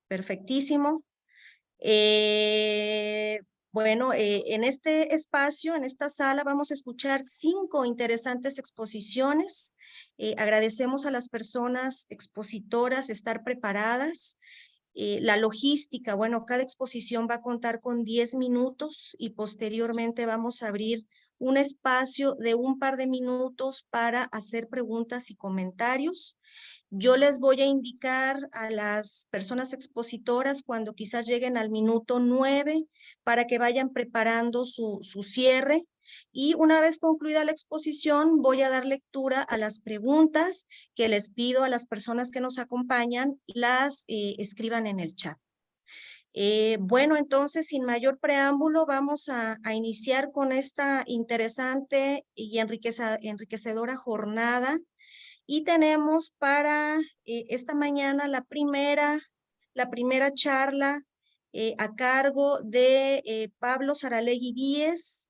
Perfectísimo. Eh, en este espacio, en esta sala, vamos a escuchar 5 interesantes exposiciones. Agradecemos a las personas expositoras estar preparadas. La logística, bueno, cada exposición va a contar con 10 minutos y posteriormente vamos a abrir un espacio de un par de minutos para hacer preguntas y comentarios. Yo les voy a indicar a las personas expositoras cuando quizás lleguen al minuto 9 para que vayan preparando su cierre. Y una vez concluida la exposición, voy a dar lectura a las preguntas que les pido a las personas que nos acompañan, las escriban en el chat. Entonces, sin mayor preámbulo, vamos a iniciar con esta interesante y enriquecedora jornada. Y tenemos para esta mañana la primera charla a cargo de Pablo Saralegui Díez,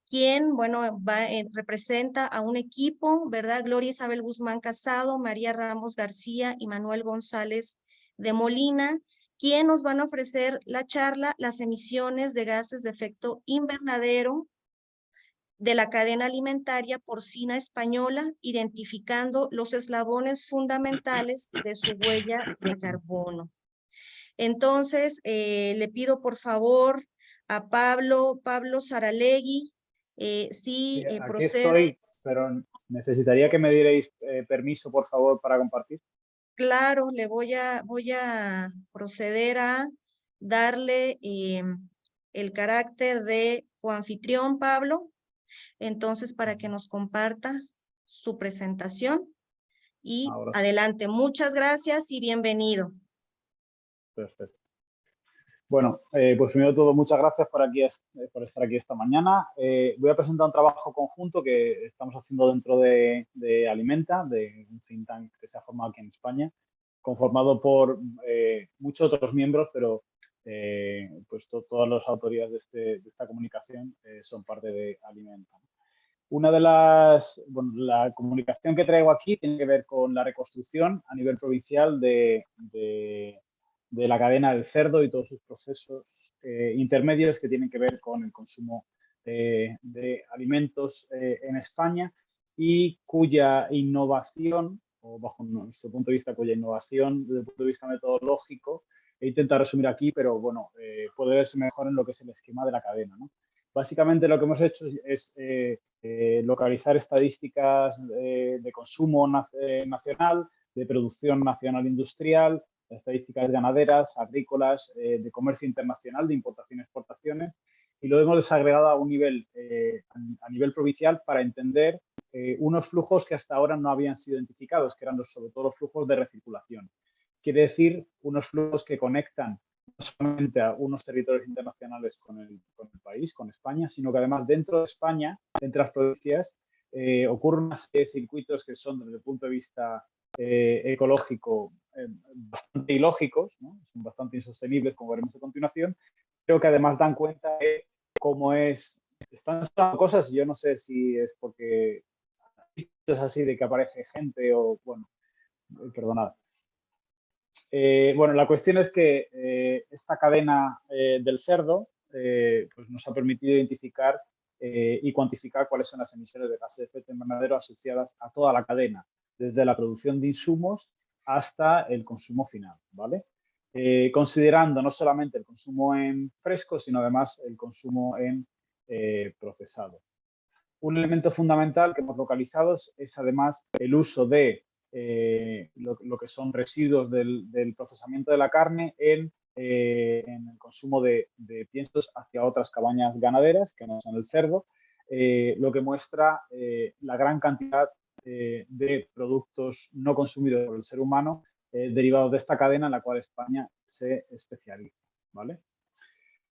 quien, representa a un equipo, ¿verdad? Gloria Isabel Guzmán Casado, María Ramos García y Manuel González de Molina, quien nos van a ofrecer la charla Las emisiones de gases de efecto invernadero de la cadena alimentaria porcina española, identificando los eslabones fundamentales de su huella de carbono. Entonces, le pido por favor a Pablo Saralegui, Sí, si aquí procede. estoy, pero necesitaría que me dierais permiso, por favor, para compartir. Claro, voy a proceder a darle el carácter de coanfitrión, Pablo. Entonces, para que nos comparta su presentación. Y Ahora sí, adelante, muchas gracias y bienvenido. perfecto. Bueno, pues primero de todo, muchas gracias por estar aquí esta mañana. Voy a presentar un trabajo conjunto que estamos haciendo dentro de Alimenta, de un think tank que se ha formado aquí en España, conformado por muchos otros miembros, pero pues todas las autoridades de esta comunicación son parte de Alimenta. Una de la comunicación que traigo aquí tiene que ver con la reconstrucción a nivel provincial de la cadena del cerdo y todos sus procesos intermedios que tienen que ver con el consumo de alimentos en España y cuya innovación, o bajo nuestro punto de vista, cuya innovación desde el punto de vista metodológico, he intentado resumir aquí, pero bueno, puede verse mejor en lo que es el esquema de la cadena, ¿no? Básicamente lo que hemos hecho es localizar estadísticas de consumo nacional, de producción nacional industrial, estadísticas ganaderas, agrícolas, de comercio internacional, de importaciones y exportaciones, y lo hemos desagregado a a nivel provincial para entender unos flujos que hasta ahora no habían sido identificados, que eran sobre todo los flujos de recirculación. Quiere decir, unos flujos que conectan no solamente a unos territorios internacionales con el país, con España, sino que además dentro de España, entre las provincias, ocurren una serie de circuitos que son desde el punto de vista ecológico bastante ilógicos, ¿no? Son bastante insostenibles, como veremos a continuación, pero que además dan cuenta de cómo están pasando cosas, y yo no sé si es porque es así de que aparece gente o, bueno, perdonad. La cuestión es que esta cadena del cerdo pues nos ha permitido identificar y cuantificar cuáles son las emisiones de gases de efecto invernadero asociadas a toda la cadena, desde la producción de insumos hasta el consumo final, ¿vale? Considerando no solamente el consumo en fresco, sino además el consumo en procesado. Un elemento fundamental que hemos localizado es además el uso de lo que son residuos del procesamiento de la carne en el consumo de piensos hacia otras cabañas ganaderas, que no son el cerdo, lo que muestra la gran cantidad de productos no consumidos por el ser humano derivados de esta cadena en la cual España se especializa, ¿vale?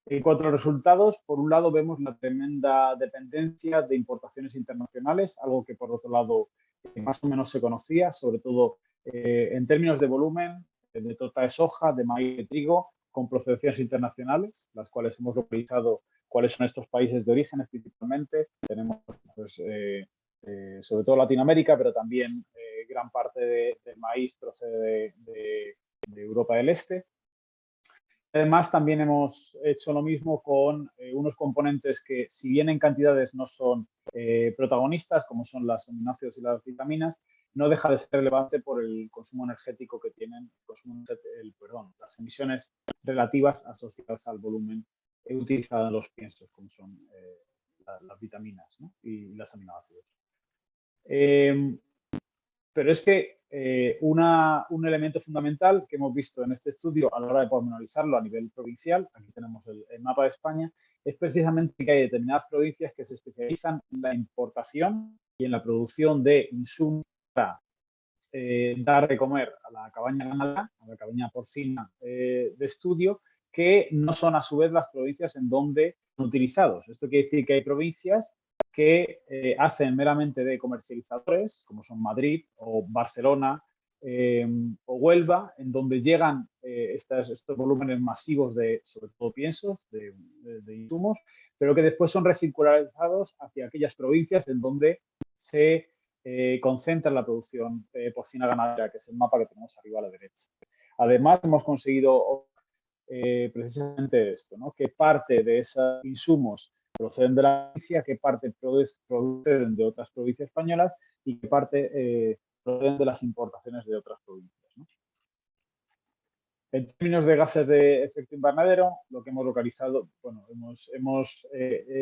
En cuanto a los resultados, por un lado vemos la tremenda dependencia de importaciones internacionales, algo que por otro lado más o menos se conocía, sobre todo en términos de volumen, de torta de soja, de maíz, de trigo, con procedencias internacionales, las cuales hemos localizado cuáles son estos países de origen principalmente. Tenemos pues, sobre todo Latinoamérica, pero también gran parte del maíz procede de Europa del Este. Además, también hemos hecho lo mismo con unos componentes que, si bien en cantidades no son protagonistas, como son los aminoácidos y las vitaminas, no deja de ser relevante por el consumo energético que tienen, las emisiones relativas asociadas al volumen utilizado en los piensos, como son las vitaminas, ¿no? Y los aminoácidos. Pero es que un elemento fundamental que hemos visto en este estudio a la hora de pormenorizarlo a nivel provincial, aquí tenemos el mapa de España, es precisamente que hay determinadas provincias que se especializan en la importación y en la producción de insumos para dar de comer a la cabaña ganadera, a la cabaña porcina de estudio, que no son a su vez las provincias en donde son utilizados. Esto quiere decir que hay provincias que hacen meramente de comercializadores, como son Madrid o Barcelona o Huelva, en donde llegan estos volúmenes masivos de, sobre todo piensos, de insumos, pero que después son recircularizados hacia aquellas provincias en donde se concentra la producción porcina ganadera, que es el mapa que tenemos arriba a la derecha. Además, hemos conseguido precisamente esto, ¿no? Que parte de esos insumos proceden de la provincia, qué parte proceden de otras provincias españolas y qué parte proceden de las importaciones de otras provincias, ¿no? En términos de gases de efecto invernadero, lo que hemos localizado, bueno, hemos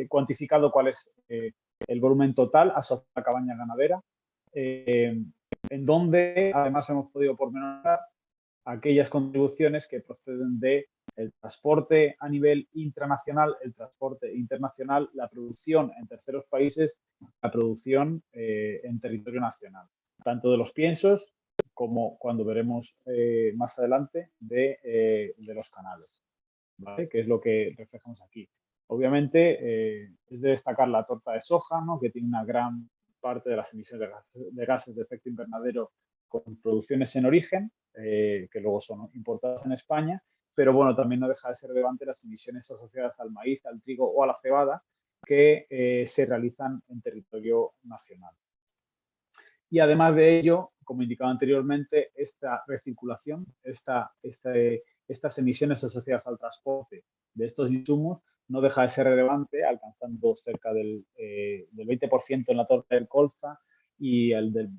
cuantificado cuál es el volumen total asociado a la cabaña ganadera, en donde además hemos podido pormenorizar aquellas contribuciones que proceden del transporte a nivel intranacional, el transporte internacional, la producción en terceros países, la producción en territorio nacional, tanto de los piensos como, cuando veremos más adelante, de los canales, ¿vale? Que es lo que reflejamos aquí. Obviamente, es de destacar la torta de soja, ¿no? Que tiene una gran parte de las emisiones de gases de efecto invernadero con producciones en origen, que luego son importadas en España, pero bueno, también no deja de ser relevante las emisiones asociadas al maíz, al trigo o a la cebada que se realizan en territorio nacional. Y además de ello, como indicaba anteriormente, esta recirculación, estas emisiones asociadas al transporte de estos insumos no deja de ser relevante, alcanzando cerca del 20% en la torta del colza y el del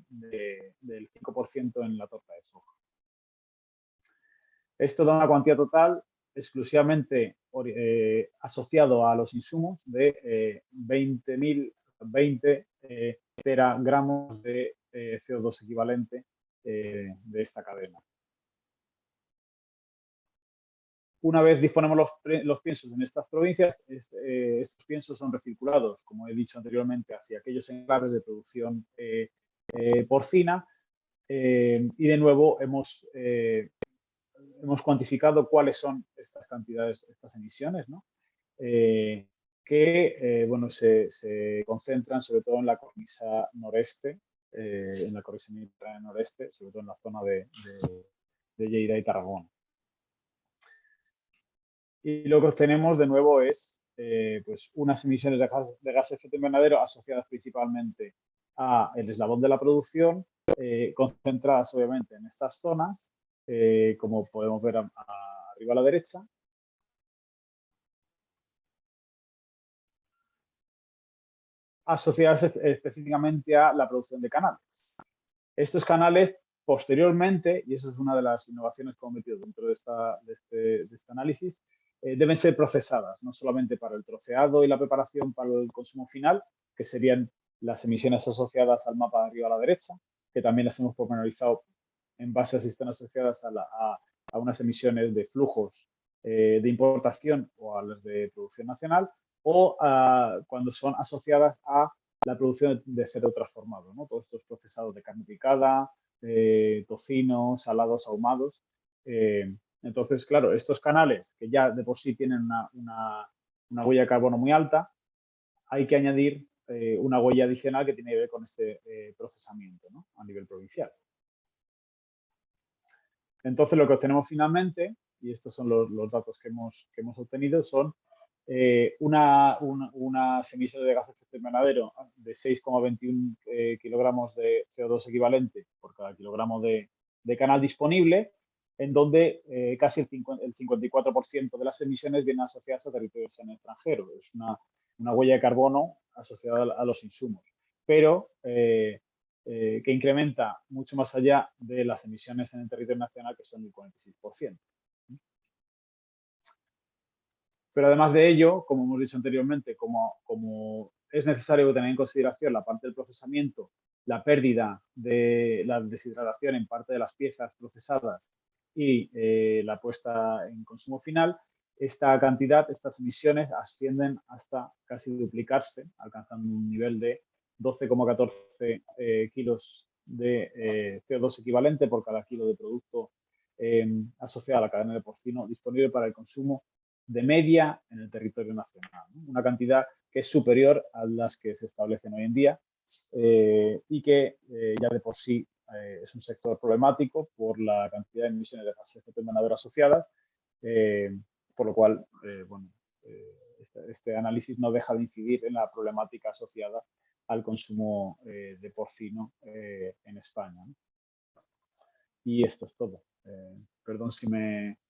5% en la torta de soja. Esto da una cuantía total exclusivamente asociado a los insumos de 20 teragramos de CO2 equivalente de esta cadena. Una vez disponemos los piensos en estas provincias, estos piensos son recirculados, como he dicho anteriormente, hacia aquellos enclaves de producción porcina y de nuevo hemos cuantificado cuáles son estas cantidades, estas emisiones, ¿no? Bueno, se concentran sobre todo en la cornisa noreste, en la cornisa mediterránea noreste, sobre todo en la zona de Lleida y Tarragona. Y lo que obtenemos de nuevo es pues unas emisiones de gases de efecto invernadero asociadas principalmente al eslabón de la producción, concentradas obviamente en estas zonas, como podemos ver arriba a la derecha. Asociadas específicamente a la producción de canales. Estos canales, posteriormente, y eso es una de las innovaciones que hemos metido dentro de este análisis, deben ser procesadas, no solamente para el troceado y la preparación para el consumo final, que serían las emisiones asociadas al mapa de arriba a la derecha, que también las hemos pormenorizado en base a si están asociadas a unas emisiones de flujos de importación o a las de producción nacional, o cuando son asociadas a la producción de cerdo transformado, ¿no? Todos estos procesados de carne picada, tocino, salados, ahumados. Entonces, claro, estos canales que ya de por sí tienen una huella de carbono muy alta, hay que añadir una huella adicional que tiene que ver con este procesamiento, ¿no? A nivel provincial. Entonces, lo que obtenemos finalmente, y estos son los datos que hemos obtenido, son unas emisiones de gases de efecto invernadero de 6,21 kilogramos de CO2 equivalente por cada kilogramo de canal disponible, en donde casi el 54% de las emisiones vienen asociadas a territorios en el extranjero. Es una huella de carbono asociada a los insumos, pero que incrementa mucho más allá de las emisiones en el territorio nacional, que son el 46%. Pero además de ello, como hemos dicho anteriormente, como es necesario tener en consideración la parte del procesamiento, la pérdida de la deshidratación en parte de las piezas procesadas y la puesta en consumo final, esta cantidad, estas emisiones ascienden hasta casi duplicarse, alcanzando un nivel de 12,14 kilos de CO2 equivalente por cada kilo de producto asociado a la cadena de porcino disponible para el consumo de media en el territorio nacional, ¿no? Una cantidad que es superior a las que se establecen hoy en día y que ya de por sí es un sector problemático por la cantidad de emisiones de gases de efecto invernadero asociadas, por lo cual, bueno, este análisis no deja de incidir en la problemática asociada al consumo de porcino en España, ¿no? Y esto es todo. Perdón si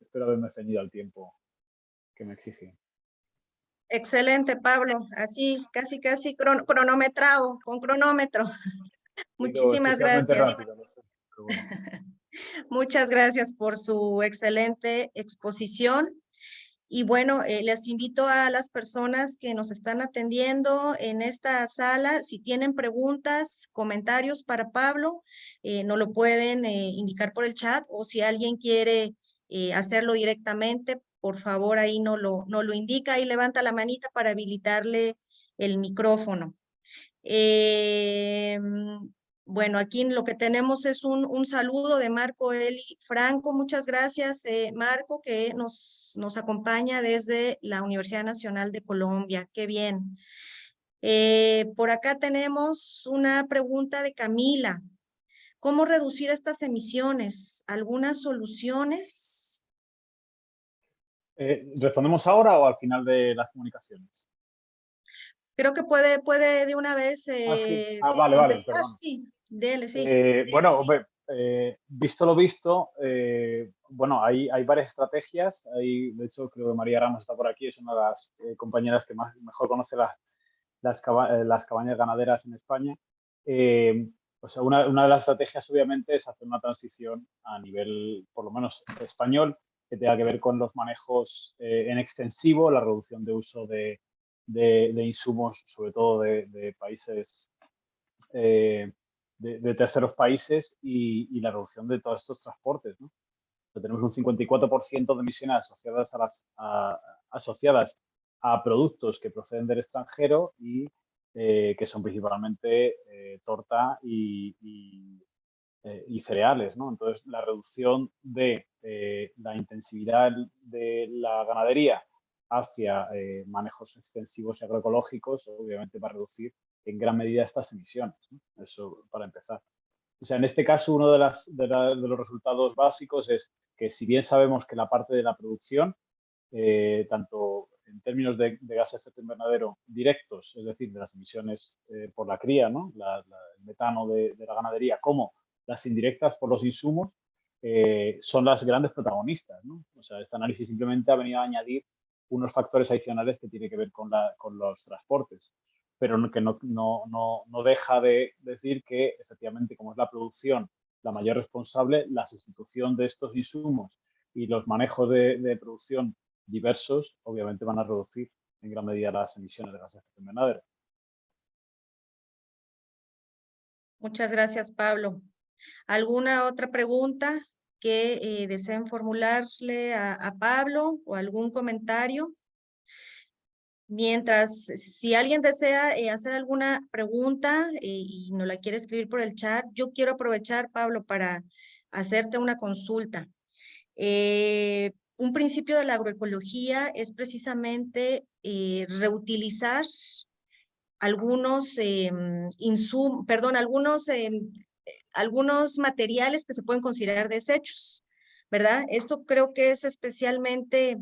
espero haberme ceñido al tiempo que me exige. Excelente, Pablo. Así, casi cronometrado, con cronómetro. Muchísimas Especialmente gracias. rápido, no sé, pero bueno. Muchas gracias por su excelente exposición. Y bueno, les invito a las personas que nos están atendiendo en esta sala, si tienen preguntas, comentarios para Pablo, nos lo pueden indicar por el chat, o si alguien quiere hacerlo directamente, por favor ahí no lo indica y levanta la manita para habilitarle el micrófono. Bueno, aquí lo que tenemos es un saludo de Marco Eli Franco. Muchas gracias, Marco, que nos acompaña desde la Universidad Nacional de Colombia. Qué bien. Por acá tenemos una pregunta de Camila. ¿Cómo reducir estas emisiones? ¿Algunas soluciones? ¿Respondemos ahora o al final de las comunicaciones? Creo que puede de una vez Sí. Vale, contestar. perdón. Sí, dele, sí. Bueno, hombre, visto lo visto, bueno, hay varias estrategias. De hecho, creo que María Ramos está por aquí, es una de las compañeras que mejor conoce las cabañas ganaderas en España. O sea, una de las estrategias, obviamente, es hacer una transición a nivel, por lo menos, español, que tenga que ver con los manejos en extensivo, la reducción de uso de insumos, sobre todo de países, de terceros países y la reducción de todos estos transportes, ¿no? Tenemos un 54% de emisiones asociadas a productos que proceden del extranjero y que son principalmente torta y cereales, ¿no? Entonces, la reducción de la intensividad de la ganadería hacia manejos extensivos y agroecológicos, obviamente va a reducir en gran medida estas emisiones, ¿no? Eso para empezar. O sea, en este caso, uno de los resultados básicos es que, si bien sabemos que la parte de la producción, tanto en términos de gases de efecto invernadero directos, es decir, de las emisiones por la cría, ¿no? El metano de la ganadería, como las indirectas por los insumos, son las grandes protagonistas, ¿no? O sea, este análisis simplemente ha venido a añadir unos factores adicionales que tienen que ver con los transportes, pero que no deja de decir que, efectivamente, como es la producción la mayor responsable, la sustitución de estos insumos y los manejos de producción diversos, obviamente van a reducir en gran medida las emisiones de gases de efecto invernadero. Muchas gracias, Pablo. ¿Alguna otra pregunta que deseen formularle a Pablo o algún comentario? Mientras, si alguien desea hacer alguna pregunta y nos la quiere escribir por el chat, yo quiero aprovechar, Pablo, para hacerte una consulta. Un principio de la agroecología es precisamente reutilizar algunos algunos materiales que se pueden considerar desechos, ¿verdad? Esto creo que es especialmente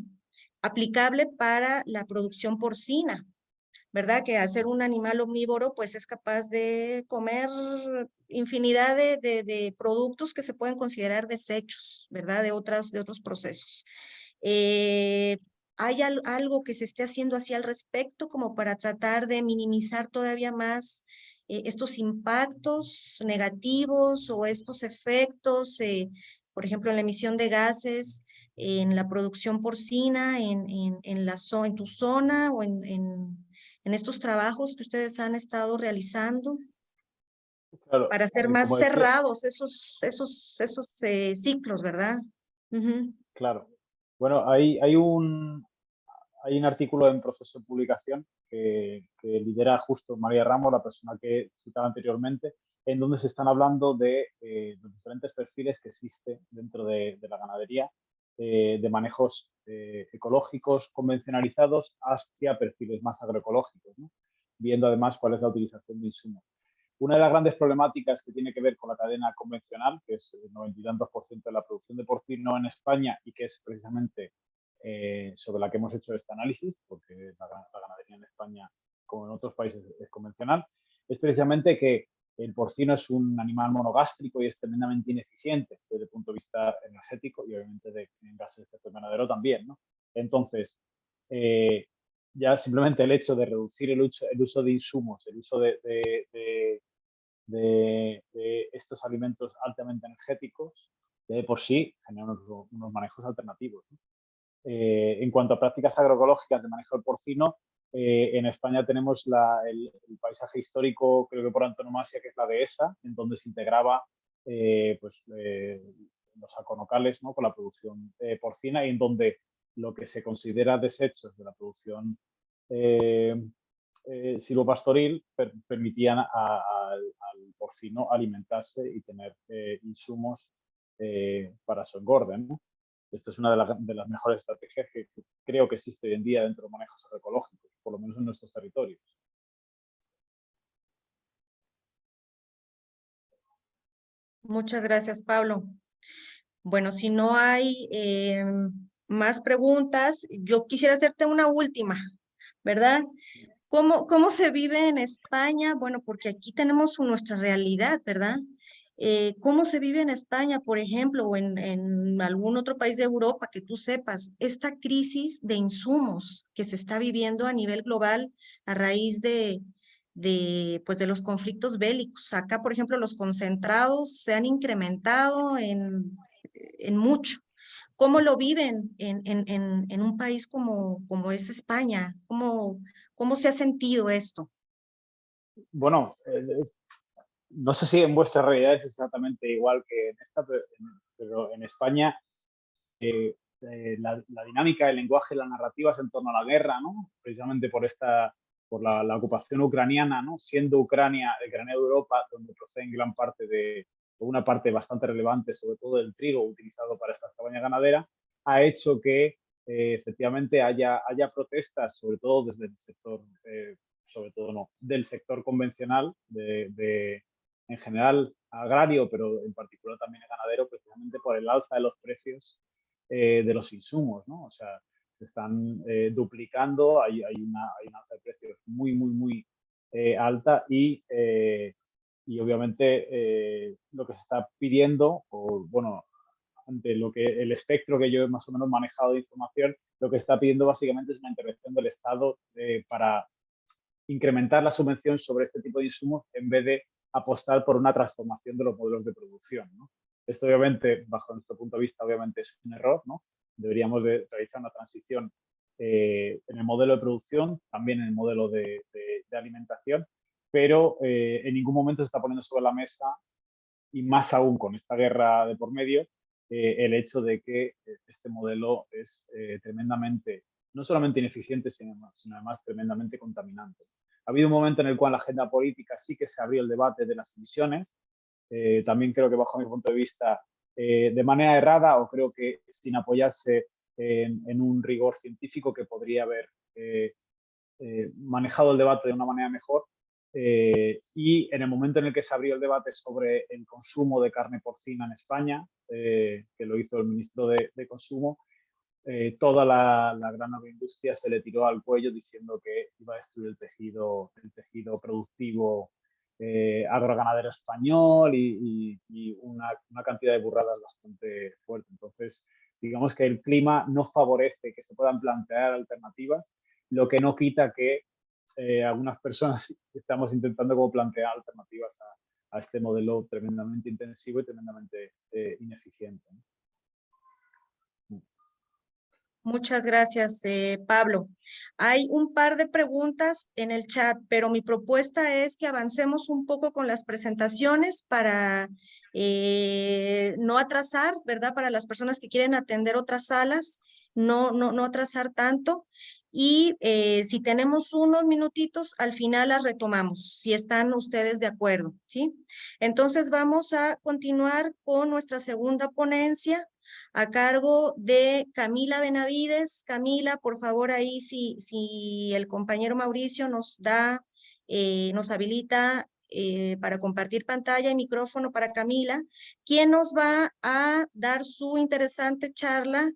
aplicable para la producción porcina, ¿verdad? Que al ser un animal omnívoro, pues es capaz de comer infinidad de productos que se pueden considerar desechos, ¿verdad? De otros procesos. ¿Hay algo que se esté haciendo así al respecto como para tratar de minimizar todavía más estos impactos negativos o estos efectos, por ejemplo, en la emisión de gases, en la producción porcina, en tu zona o en estos trabajos que ustedes han estado realizando Claro, para hacer más como decía, cerrados esos ciclos, ¿verdad? Ujú. claro. Bueno, hay un artículo en proceso de publicación que lidera justo María Ramos, la persona que citaba anteriormente, en donde se están hablando de los diferentes perfiles que existen dentro de la ganadería, de manejos ecológicos convencionalizados hacia perfiles más agroecológicos, ¿no? Viendo además cuál es la utilización de insumos. Una de las grandes problemáticas que tiene que ver con la cadena convencional, que es el 90 y tantos % de la producción de porcino en España y que es precisamente sobre la que hemos hecho este análisis, porque la ganadería en España, como en otros países, es convencional, es precisamente que el porcino es un animal monogástrico y es tremendamente ineficiente desde el punto de vista energético y obviamente de gases de efecto invernadero también, ¿no? Entonces, ya simplemente el hecho de reducir el uso de insumos, el uso de estos alimentos altamente energéticos, de por sí generan unos manejos alternativos, ¿no? En cuanto a prácticas agroecológicas de manejo del porcino, en España tenemos el paisaje histórico, creo que por antonomasia, que es la dehesa, en donde se integraba los aconocales, ¿no? Con la producción porcina y en donde lo que se considera desechos de la producción eh, silvopastoril permitían al porcino alimentarse y tener insumos para su engorde, ¿no? Esto es una de las mejores estrategias que creo que existe hoy en día dentro de manejos agroecológicos, por lo menos en nuestros territorios. Muchas gracias, Pablo. Bueno, si no hay más preguntas, yo quisiera hacerte una última, ¿verdad? ¿Cómo se vive en España? Bueno, porque aquí tenemos nuestra realidad, ¿verdad? ¿Cómo se vive en España, por ejemplo, o en algún otro país de Europa que tú sepas, esta crisis de insumos que se está viviendo a nivel global a raíz pues de los conflictos bélicos? Acá, por ejemplo, los concentrados se han incrementado en mucho. ¿Cómo lo viven en un país como es España? ¿Cómo se ha sentido esto? Bueno, no sé si en vuestra realidad es exactamente igual que en esta, pero en España la dinámica, el lenguaje, las narrativas en torno a la guerra, ¿no? Precisamente por la ocupación ucraniana, ¿no? Siendo Ucrania el granero de Europa, donde proceden gran parte una parte bastante relevante, sobre todo del trigo utilizado para esta cabaña ganadera, ha hecho que efectivamente haya protestas, sobre todo desde el sector, sobre todo no, del sector convencional, en general agrario, pero en particular también ganadero, precisamente por el alza de los precios de los insumos, ¿no? O sea, se están duplicando, hay una alza de precios muy, muy, muy alta y obviamente lo que se está pidiendo, o bueno, ante lo que el espectro que yo he más o menos manejado de información, lo que está pidiendo básicamente es una intervención del Estado para incrementar la subvención sobre este tipo de insumos en vez de apostar por una transformación de los modelos de producción, ¿no? Esto obviamente, bajo nuestro punto de vista, obviamente es un error, ¿no? Deberíamos de realizar una transición en el modelo de producción, también en el modelo de alimentación, pero en ningún momento se está poniendo sobre la mesa, y más aún con esta guerra de por medio, el hecho de que este modelo es tremendamente, no solamente ineficiente, sino además tremendamente contaminante. Ha habido un momento en el cual en la agenda política sí que se abrió el debate de las emisiones. También creo que bajo mi punto de vista, de manera errada o creo que sin apoyarse en un rigor científico que podría haber manejado el debate de una manera mejor. Y en el momento en el que se abrió el debate sobre el consumo de carne porcina en España, que lo hizo el ministro de Consumo, toda la gran agroindustria se le tiró al cuello diciendo que iba a destruir el tejido productivo agroganadero español y una cantidad de burradas bastante fuerte. Entonces, digamos que el clima no favorece que se puedan plantear alternativas, lo que no quita que algunas personas estamos intentando como plantear alternativas a este modelo tremendamente intensivo y tremendamente ineficiente, ¿no? Muchas gracias, Pablo. Hay un par de preguntas en el chat, pero mi propuesta es que avancemos un poco con las presentaciones para no atrasar, ¿verdad? Para las personas que quieren atender otras salas, no atrasar tanto. Y si tenemos unos minutitos, al final las retomamos, si están ustedes de acuerdo, ¿sí? Entonces vamos a continuar con nuestra segunda ponencia, a cargo de Camila Benavides. Camila, por favor, ahí si el compañero Mauricio nos habilita para compartir pantalla y micrófono para Camila, quien nos va a dar su interesante charla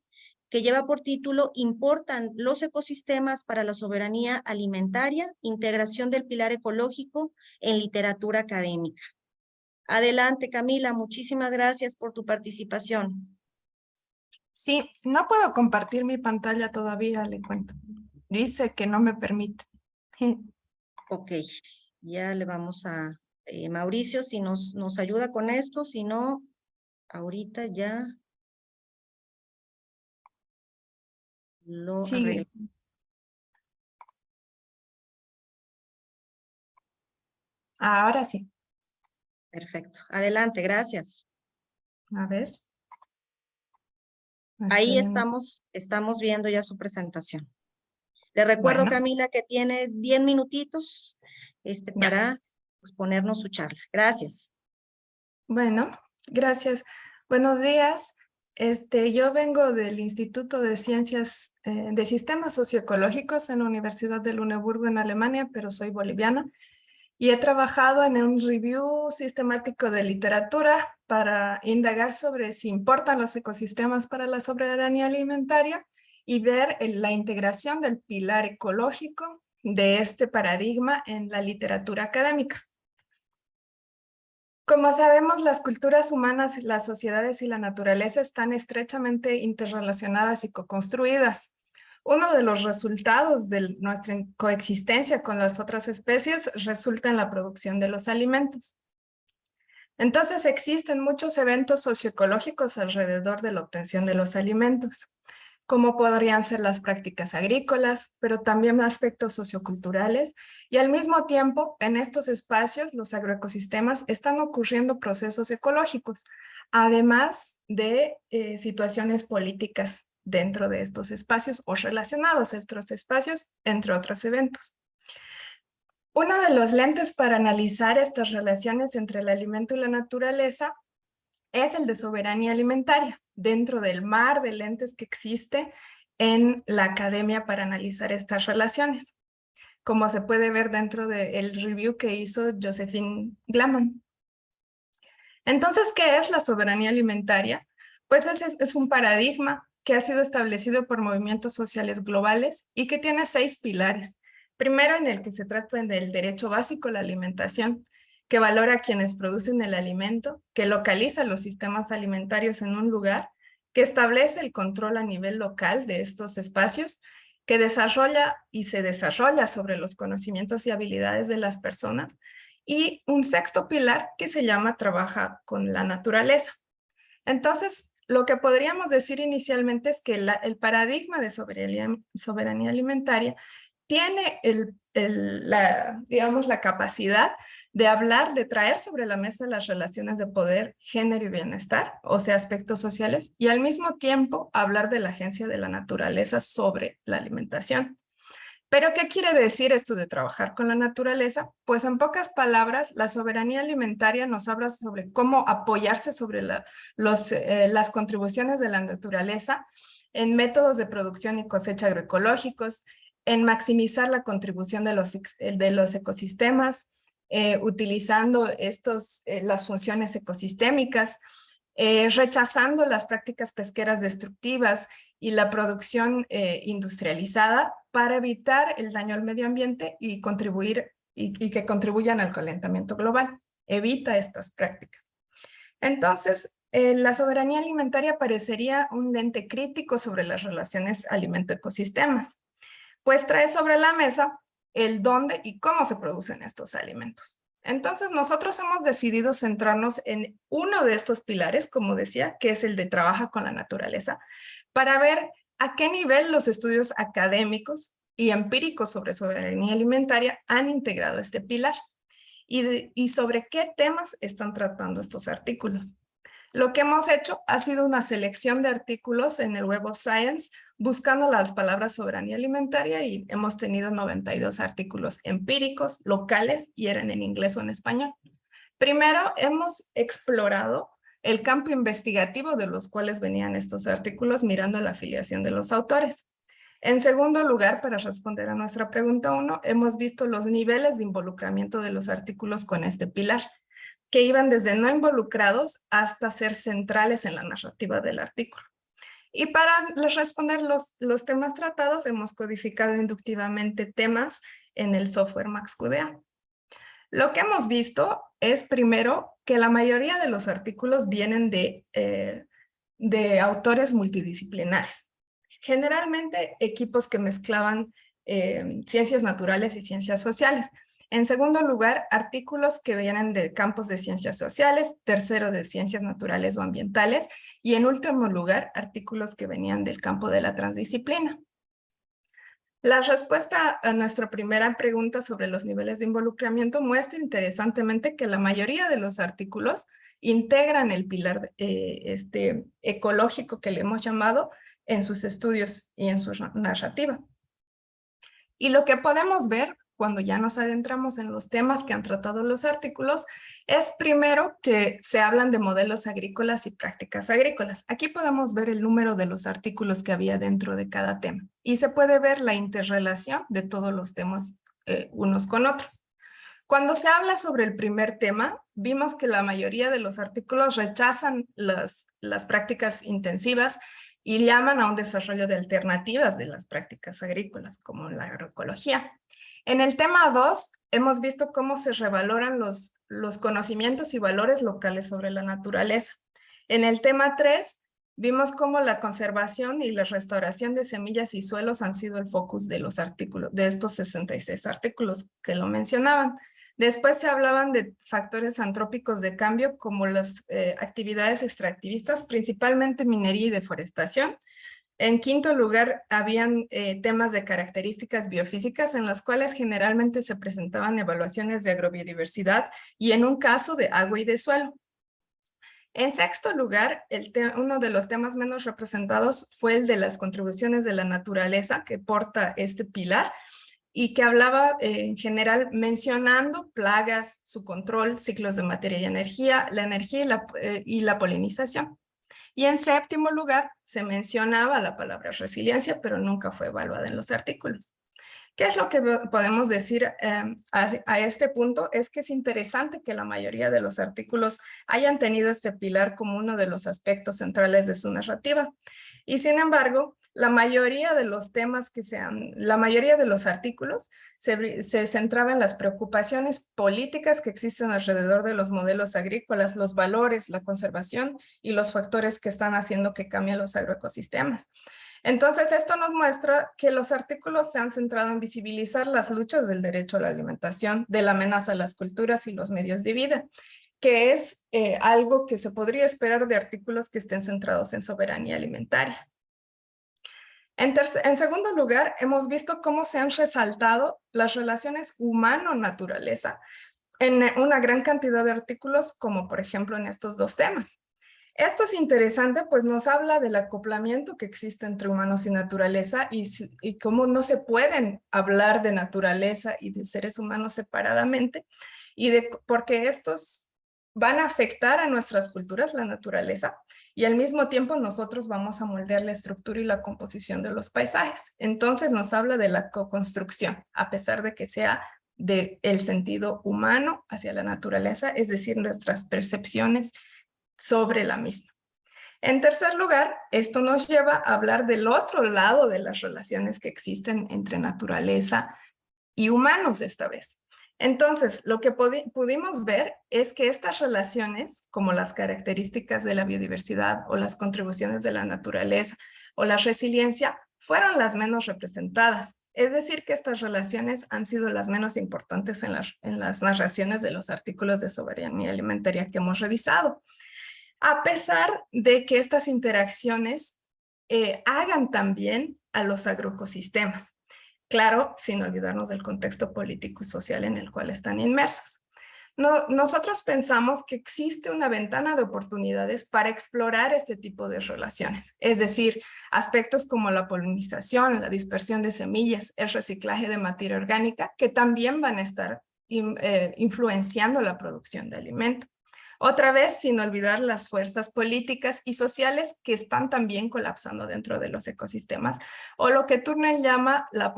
que lleva por título ¿Importan los ecosistemas para la soberanía alimentaria? Integración del pilar ecológico en literatura académica. Adelante, Camila, muchísimas gracias por tu participación. Sí, no puedo compartir mi pantalla todavía, le cuento. Dice que no me permite. Ok, ya le vamos a Mauricio, si nos ayuda con esto, si no, ahorita ya lo Sigue. arreglo. Ahora sí. Perfecto, adelante, gracias. A ver. Ahí Estoy en... estamos viendo ya su presentación. Le recuerdo, Bueno, Camila, que tiene 10 minutitos ya. para exponernos su charla. Gracias. Bueno, gracias. Buenos días. Yo vengo del Instituto de Ciencias de Sistemas Socioecológicos en la Universidad de Luneburgo en Alemania, pero soy boliviana. Y he trabajado en un review sistemático de literatura para indagar sobre si importan los ecosistemas para la soberanía alimentaria y ver la integración del pilar ecológico de este paradigma en la literatura académica. Como sabemos, las culturas humanas, las sociedades y la naturaleza están estrechamente interrelacionadas y co-construidas. Uno de los resultados de nuestra coexistencia con las otras especies resulta en la producción de los alimentos. Entonces existen muchos eventos socioecológicos alrededor de la obtención de los alimentos, como podrían ser las prácticas agrícolas, pero también aspectos socioculturales, y al mismo tiempo, en estos espacios, los agroecosistemas están ocurriendo procesos ecológicos, además de situaciones políticas dentro de estos espacios o relacionados a estos espacios, entre otros eventos. Uno de los lentes para analizar estas relaciones entre el alimento y la naturaleza es el de soberanía alimentaria, dentro del mar de lentes que existe en la academia para analizar estas relaciones, como se puede ver dentro del review que hizo Josephine Glaman. Entonces, ¿qué es la soberanía alimentaria? Pues es un paradigma que ha sido establecido por movimientos sociales globales y que tiene 6 pilares. Primero, en el que se trata del derecho básico a la alimentación, que valora a quienes producen el alimento, que localiza los sistemas alimentarios en un lugar, que establece el control a nivel local de estos espacios, que desarrolla y se desarrolla sobre los conocimientos y habilidades de las personas, y un sexto pilar que se llama trabaja con la naturaleza. Entonces, lo que podríamos decir inicialmente es que el paradigma de soberanía alimentaria tiene digamos, la capacidad de hablar, de traer sobre la mesa las relaciones de poder, género y bienestar, o sea, aspectos sociales, y al mismo tiempo hablar de la agencia de la naturaleza sobre la alimentación. ¿Pero qué quiere decir esto de trabajar con la naturaleza? Pues en pocas palabras, la soberanía alimentaria nos habla sobre cómo apoyarse sobre las contribuciones de la naturaleza en métodos de producción y cosecha agroecológicos, en maximizar la contribución de los ecosistemas, utilizando las funciones ecosistémicas, rechazando las prácticas pesqueras destructivas y la producción industrializada para evitar el daño al medio ambiente y que contribuyan al calentamiento global. Evita estas prácticas. Entonces, la soberanía alimentaria parecería un lente crítico sobre las relaciones alimento-ecosistemas, pues trae sobre la mesa el dónde y cómo se producen estos alimentos. Entonces, nosotros hemos decidido centrarnos en uno de estos pilares, como decía, que es el de trabaja con la naturaleza, para ver a qué nivel los estudios académicos y empíricos sobre soberanía alimentaria han integrado este pilar y sobre qué temas están tratando estos artículos. Lo que hemos hecho ha sido una selección de artículos en el Web of Science buscando las palabras soberanía alimentaria y hemos tenido 92 artículos empíricos, locales y eran en inglés o en español. Primero, hemos explorado el campo investigativo de los cuales venían estos artículos mirando la afiliación de los autores. En segundo lugar, para responder a nuestra pregunta 1, hemos visto los niveles de involucramiento de los artículos con este pilar, que iban desde no involucrados hasta ser centrales en la narrativa del artículo. Y para responder los temas tratados, hemos codificado inductivamente temas en el software MaxQDA. Lo que hemos visto es, primero, que la mayoría de los artículos vienen de autores multidisciplinares. Generalmente equipos que mezclaban ciencias naturales y ciencias sociales. En segundo lugar, artículos que vienen de campos de ciencias sociales, tercero de ciencias naturales o ambientales, y en último lugar, artículos que venían del campo de la transdisciplina. La respuesta a nuestra primera pregunta sobre los niveles de involucramiento muestra interesantemente que la mayoría de los artículos integran el pilar ecológico que le hemos llamado en sus estudios y en su narrativa. Y lo que podemos ver cuando ya nos adentramos en los temas que han tratado los artículos, es primero que se hablan de modelos agrícolas y prácticas agrícolas. Aquí podemos ver el número de los artículos que había dentro de cada tema y se puede ver la interrelación de todos los temas unos con otros. Cuando se habla sobre el primer tema, vimos que la mayoría de los artículos rechazan las prácticas intensivas y llaman a un desarrollo de alternativas de las prácticas agrícolas, como la agroecología. En el tema 2, hemos visto cómo se revaloran los conocimientos y valores locales sobre la naturaleza. En el tema 3, vimos cómo la conservación y la restauración de semillas y suelos han sido el focus de los artículos, de estos 66 artículos que lo mencionaban. Después se hablaban de factores antrópicos de cambio como las actividades extractivistas, principalmente minería y deforestación. En quinto lugar, habían temas de características biofísicas en las cuales generalmente se presentaban evaluaciones de agrobiodiversidad y en un caso de agua y de suelo. En sexto lugar, uno de los temas menos representados fue el de las contribuciones de la naturaleza que porta este pilar y que hablaba en general mencionando plagas, su control, ciclos de materia y energía, la energía y la polinización. Y en séptimo lugar, se mencionaba la palabra resiliencia, pero nunca fue evaluada en los artículos. ¿Qué es lo que podemos decir a este punto? Es que es interesante que la mayoría de los artículos hayan tenido este pilar como uno de los aspectos centrales de su narrativa. Y sin embargo, la mayoría de los temas la mayoría de los artículos se centraba en las preocupaciones políticas que existen alrededor de los modelos agrícolas, los valores, la conservación y los factores que están haciendo que cambien los agroecosistemas. Entonces, esto nos muestra que los artículos se han centrado en visibilizar las luchas del derecho a la alimentación, de la amenaza a las culturas y los medios de vida, que es algo que se podría esperar de artículos que estén centrados en soberanía alimentaria. En segundo lugar, hemos visto cómo se han resaltado las relaciones humano-naturaleza en una gran cantidad de artículos, como por ejemplo en estos dos temas. Esto es interesante, pues nos habla del acoplamiento que existe entre humanos y naturaleza y cómo no se pueden hablar de naturaleza y de seres humanos separadamente, porque estos van a afectar a nuestras culturas, la naturaleza, y al mismo tiempo nosotros vamos a moldear la estructura y la composición de los paisajes. Entonces nos habla de la co-construcción, a pesar de que sea del sentido humano hacia la naturaleza, es decir, nuestras percepciones sobre la misma. En tercer lugar, esto nos lleva a hablar del otro lado de las relaciones que existen entre naturaleza y humanos esta vez. Entonces, lo que pudimos ver es que estas relaciones, como las características de la biodiversidad o las contribuciones de la naturaleza o la resiliencia, fueron las menos representadas. Es decir, que estas relaciones han sido las menos importantes en las narraciones de los artículos de soberanía alimentaria que hemos revisado. A pesar de que estas interacciones hagan también a los agroecosistemas. Claro, sin olvidarnos del contexto político y social en el cual están inmersas. Nosotros pensamos que existe una ventana de oportunidades para explorar este tipo de relaciones, es decir, aspectos como la polinización, la dispersión de semillas, el reciclaje de materia orgánica, que también van a estar influenciando la producción de alimento. Otra vez, sin olvidar las fuerzas políticas y sociales que están también colapsando dentro de los ecosistemas, o lo que Turner llama la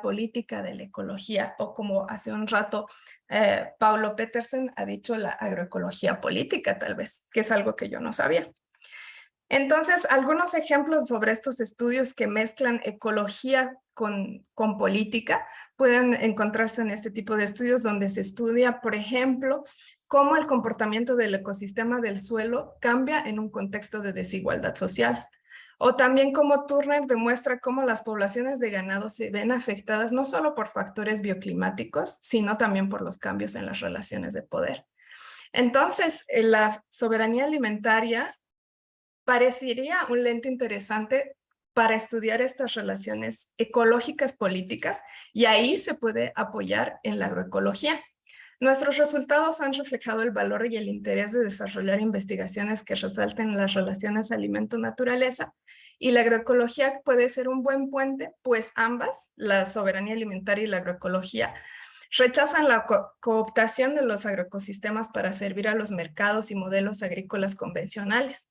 política de la ecología, o como hace un rato Paulo Petersen ha dicho, la agroecología política tal vez, que es algo que yo no sabía. Entonces, algunos ejemplos sobre estos estudios que mezclan ecología con política pueden encontrarse en este tipo de estudios donde se estudia, por ejemplo, cómo el comportamiento del ecosistema del suelo cambia en un contexto de desigualdad social. O también cómo Turner demuestra cómo las poblaciones de ganado se ven afectadas no solo por factores bioclimáticos, sino también por los cambios en las relaciones de poder. Entonces, la soberanía alimentaria parecería un lente interesante para estudiar estas relaciones ecológicas políticas y ahí se puede apoyar en la agroecología. Nuestros resultados han reflejado el valor y el interés de desarrollar investigaciones que resalten las relaciones alimento-naturaleza y la agroecología puede ser un buen puente, pues ambas, la soberanía alimentaria y la agroecología, rechazan la cooptación de los agroecosistemas para servir a los mercados y modelos agrícolas convencionales.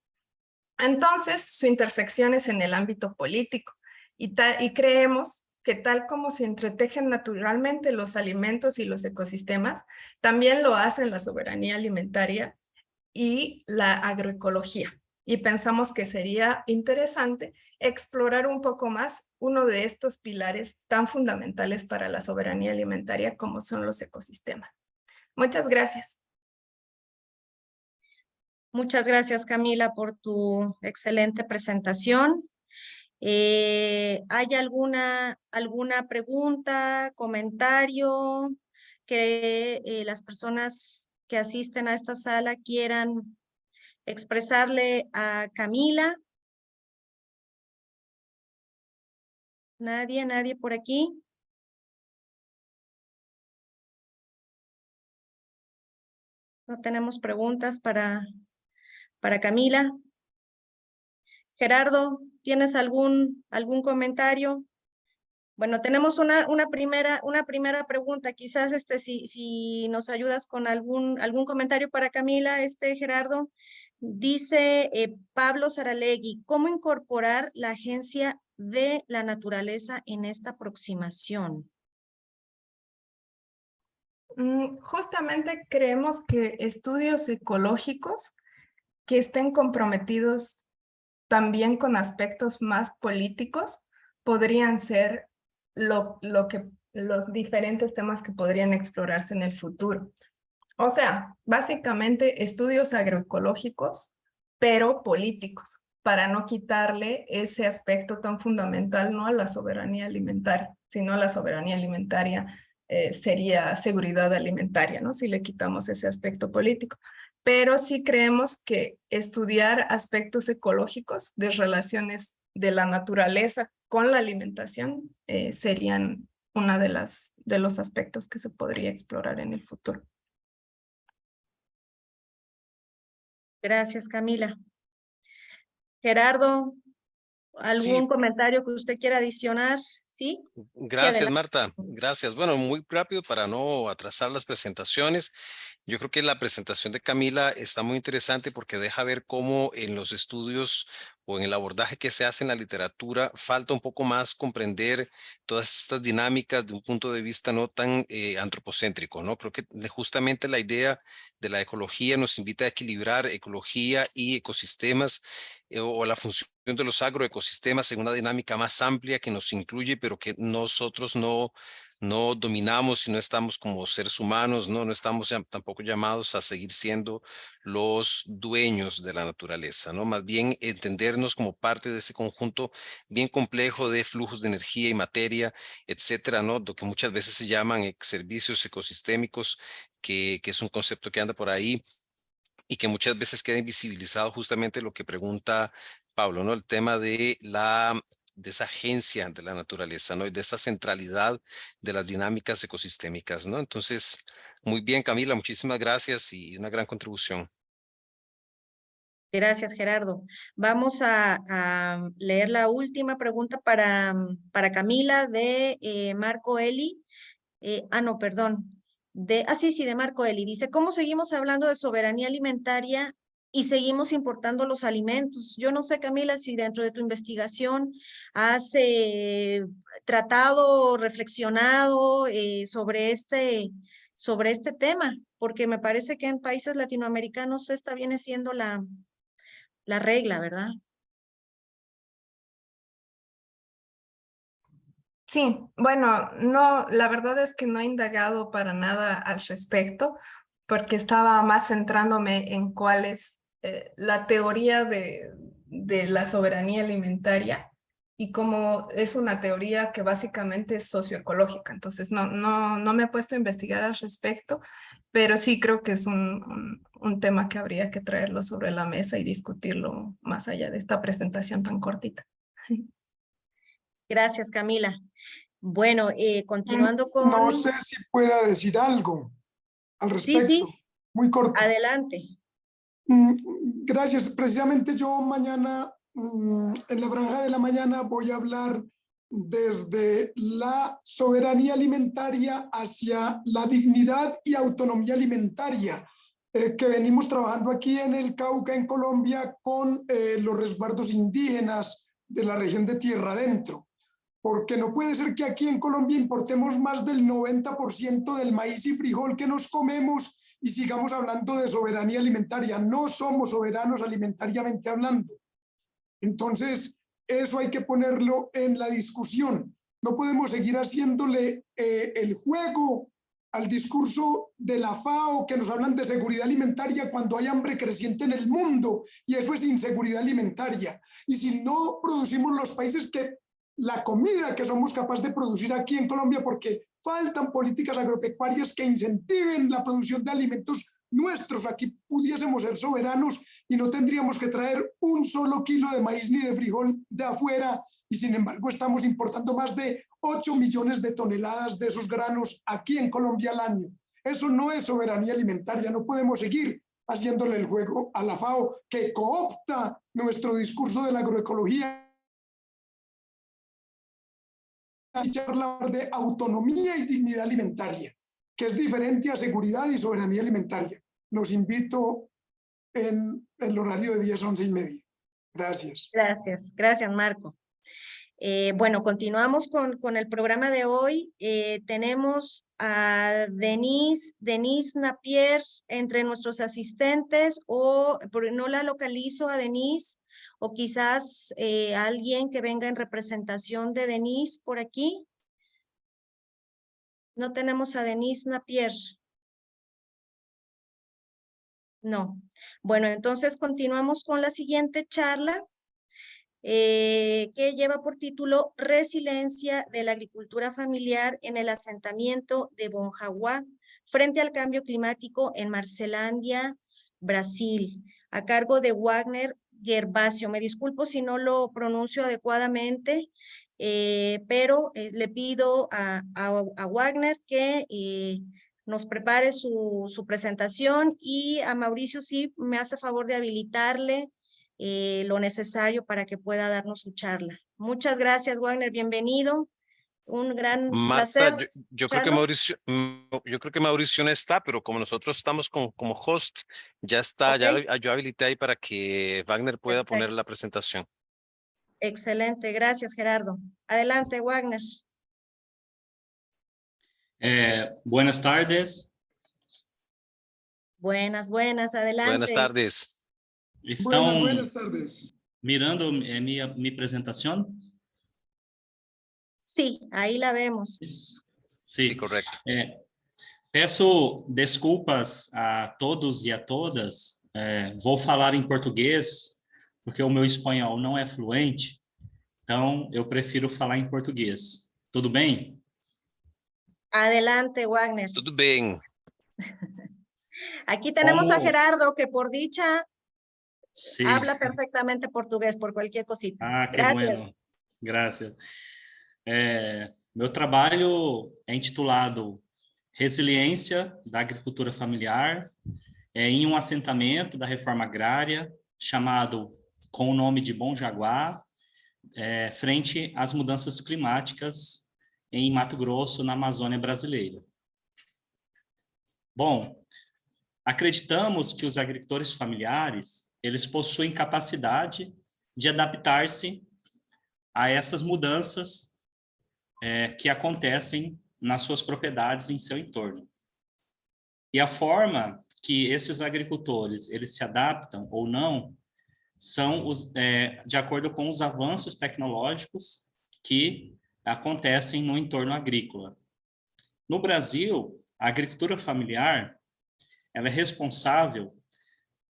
Entonces, su intersección es en el ámbito político y creemos que tal como se entretejen naturalmente los alimentos y los ecosistemas, también lo hacen la soberanía alimentaria y la agroecología. Y pensamos que sería interesante explorar un poco más uno de estos pilares tan fundamentales para la soberanía alimentaria como son los ecosistemas. Muchas gracias. Muchas gracias, Camila, por tu excelente presentación. ¿Hay alguna pregunta, comentario que las personas que asisten a esta sala quieran expresarle a Camila? ¿Nadie por aquí? No tenemos preguntas para Camila. Gerardo, ¿tienes algún comentario? Bueno, tenemos una primera pregunta. Quizás si nos ayudas con algún comentario para Camila, Gerardo. Dice Pablo Saralegui, ¿cómo incorporar la agencia de la naturaleza en esta aproximación? Justamente creemos que estudios ecológicos que estén comprometidos también con aspectos más políticos podrían ser los diferentes temas que podrían explorarse en el futuro. O sea, básicamente estudios agroecológicos, pero políticos, para no quitarle ese aspecto tan fundamental, no a la soberanía alimentaria, sino la soberanía alimentaria sería seguridad alimentaria, ¿no? Si le quitamos ese aspecto político. Pero sí creemos que estudiar aspectos ecológicos de relaciones de la naturaleza con la alimentación serían una de los aspectos que se podría explorar en el futuro. Gracias, Camila. Gerardo, ¿algún comentario que usted quiera adicionar? ¿Sí? Gracias, Marta. Gracias. Bueno, muy rápido para no atrasar las presentaciones. Yo creo que la presentación de Camila está muy interesante porque deja ver cómo en los estudios o en el abordaje que se hace en la literatura falta un poco más comprender todas estas dinámicas de un punto de vista no tan antropocéntrico, ¿no? Creo que justamente la idea de la ecología nos invita a equilibrar ecología y ecosistemas o la función de los agroecosistemas en una dinámica más amplia que nos incluye, pero que nosotros no dominamos y no estamos como seres humanos, no estamos tampoco llamados a seguir siendo los dueños de la naturaleza, ¿no? Más bien entendernos como parte de ese conjunto bien complejo de flujos de energía y materia, etcétera, ¿no? Lo que muchas veces se llaman servicios ecosistémicos, que es un concepto que anda por ahí y que muchas veces queda invisibilizado justamente lo que pregunta Pablo, ¿no? El tema de esa agencia de la naturaleza, ¿no? Y de esa centralidad de las dinámicas ecosistémicas, ¿no? Entonces, muy bien, Camila, muchísimas gracias y una gran contribución. Gracias, Gerardo. Vamos a leer la última pregunta para Camila de Marco Eli. No, perdón. Sí, de Marco Eli. Dice, ¿cómo seguimos hablando de soberanía alimentaria y seguimos importando los alimentos? Yo no sé, Camila, si dentro de tu investigación has tratado, reflexionado sobre este tema, porque me parece que en países latinoamericanos esta viene siendo la regla, ¿verdad? Sí, bueno, no, la verdad es que no he indagado para nada al respecto, porque estaba más centrándome en cuál es la teoría de la soberanía alimentaria y como es una teoría que básicamente es socioecológica. Entonces, no me he puesto a investigar al respecto, pero sí creo que es un tema que habría que traerlo sobre la mesa y discutirlo más allá de esta presentación tan cortita. Gracias, Camila. Bueno, continuando con... No sé si pueda decir algo al Sí, respecto, muy corto. adelante. Gracias. Precisamente yo mañana, en la franja de la mañana, voy a hablar desde la soberanía alimentaria hacia la dignidad y autonomía alimentaria, que venimos trabajando aquí en el Cauca, en Colombia, con los resguardos indígenas de la región de Tierra Adentro. Porque no puede ser que aquí en Colombia importemos más del 90% del maíz y frijol que nos comemos y sigamos hablando de soberanía alimentaria. No somos soberanos alimentariamente hablando. Entonces, eso hay que ponerlo en la discusión. No podemos seguir haciéndole el juego al discurso de la FAO que nos hablan de seguridad alimentaria cuando hay hambre creciente en el mundo, y eso es inseguridad alimentaria. Y si no producimos los países que la comida que somos capaces de producir aquí en Colombia, porque faltan políticas agropecuarias que incentiven la producción de alimentos nuestros, aquí pudiésemos ser soberanos y no tendríamos que traer un solo kilo de maíz ni de frijol de afuera, y sin embargo estamos importando más de 8 millones de toneladas de esos granos aquí en Colombia al año. Eso no es soberanía alimentaria. No podemos seguir haciéndole el juego a la FAO, que coopta nuestro discurso de la agroecología y charlar de autonomía y dignidad alimentaria, que es diferente a seguridad y soberanía alimentaria. Los invito en el horario de 10 a 11 y media. Gracias. Gracias, Marco. Bueno, continuamos con el programa de hoy. Tenemos a Denise Napier entre nuestros asistentes, porque no la localizo a Denise, o quizás alguien que venga en representación de Denise por aquí. No tenemos a Denise Napier. No. Bueno, entonces continuamos con la siguiente charla, que lleva por título Resiliencia de la agricultura familiar en el asentamiento de Bonjaguá frente al cambio climático en Marcelandia, Brasil, a cargo de Wagner Gervasio. Me disculpo si no lo pronuncio adecuadamente, pero le pido a Wagner que nos prepare su presentación, y a Mauricio sí me hace favor de habilitarle lo necesario para que pueda darnos su charla. Muchas gracias, Wagner, bienvenido. Un gran Marta, placer. yo creo que Charlo. Mauricio no está, pero como nosotros estamos como host, ya está, Ok. yo habilité ahí para que Wagner pueda poner la Perfecto. presentación. Excelente, gracias Gerardo. Adelante, Wagner. Buenas tardes. Buenas, adelante. Buenas tardes. ¿Están Buenas tardes. mirando mi presentación? Sí, ahí la vemos. Sí. Sí, correcto. Peço desculpas a todos e a todas. Vou falar em português, porque o meu espanhol não é fluente, então eu prefiro falar em português. Tudo bem? Adelante, Wagner. Tudo bem. Aquí tenemos a Como- Gerardo, que por dicha Sí. habla perfectamente portugués por cualquier cosita. Ah, que Gracias. bueno. Gracias. Meu trabalho é intitulado Resiliência da Agricultura Familiar em um assentamento da reforma agrária chamado com o nome de Bom Jaguar, frente às mudanças climáticas em Mato Grosso, na Amazônia brasileira. Bom, acreditamos que os agricultores familiares, eles possuem capacidade de adaptar-se a essas mudanças que acontecem nas suas propriedades em seu entorno. E a forma que esses agricultores eles se adaptam ou não são de acordo com os avanços tecnológicos que acontecem no entorno agrícola. No Brasil, a agricultura familiar ela é responsável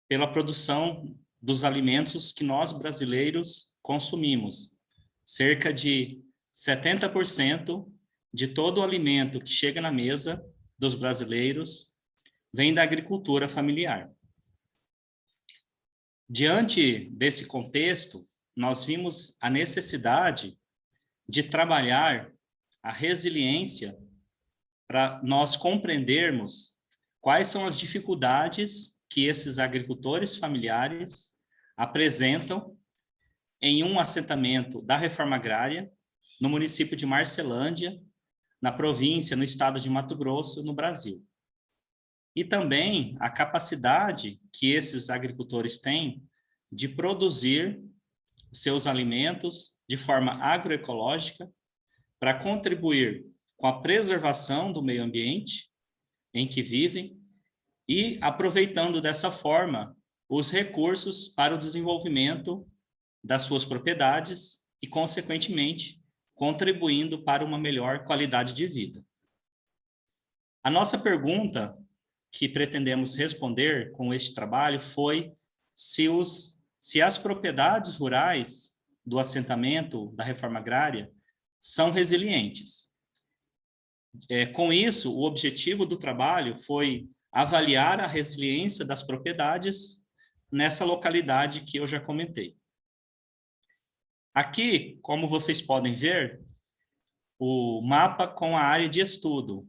pela produção dos alimentos que nós brasileiros consumimos. Cerca de 70% de todo o alimento que chega na mesa dos brasileiros vem da agricultura familiar. Diante desse contexto, nós vimos a necessidade de trabalhar a resiliência para nós compreendermos quais são as dificuldades que esses agricultores familiares apresentam em um assentamento da reforma agrária no município de Marcelândia, na província, no estado de Mato Grosso, no Brasil. E também a capacidade que esses agricultores têm de produzir seus alimentos de forma agroecológica para contribuir com a preservação do meio ambiente em que vivem e aproveitando dessa forma os recursos para o desenvolvimento das suas propriedades e, consequentemente, contribuindo para uma melhor qualidade de vida. A nossa pergunta que pretendemos responder com este trabalho foi se as propriedades rurais do assentamento da reforma agrária são resilientes. Com isso, o objetivo do trabalho foi avaliar a resiliência das propriedades nessa localidade que eu já comentei. Aqui, como vocês podem ver, o mapa com a área de estudo: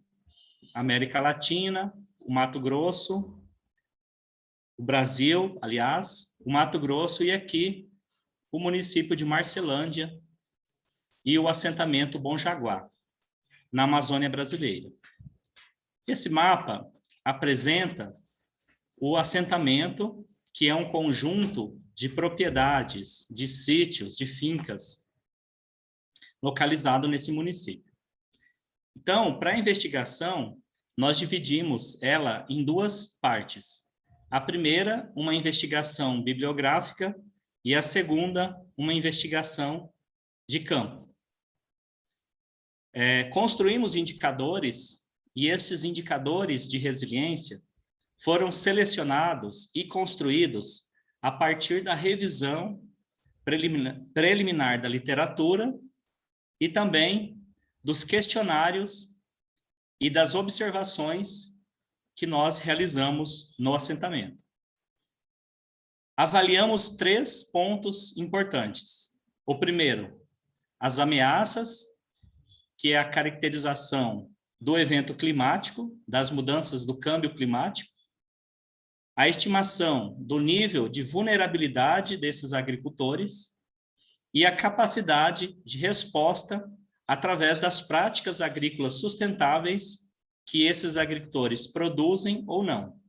América Latina, o Mato Grosso, o Brasil, aliás, o Mato Grosso e aqui o município de Marcelândia e o assentamento Bom Jaguar, na Amazônia brasileira. Esse mapa apresenta o assentamento, que é um conjunto de propriedades, de sítios, de fincas, localizado nesse município. Então, para a investigação, nós dividimos ela em duas partes. A primeira, uma investigação bibliográfica, e a segunda, uma investigação de campo. Construímos indicadores, e esses indicadores de resiliência foram selecionados e construídos a partir da revisão preliminar da literatura e também dos questionários e das observações que nós realizamos no assentamento. Avaliamos 3 pontos importantes. O primeiro, as ameaças, que é a caracterização do evento climático, das mudanças do câmbio climático, a estimação do nível de vulnerabilidade desses agricultores e a capacidade de resposta através das práticas agrícolas sustentáveis que esses agricultores produzem ou não.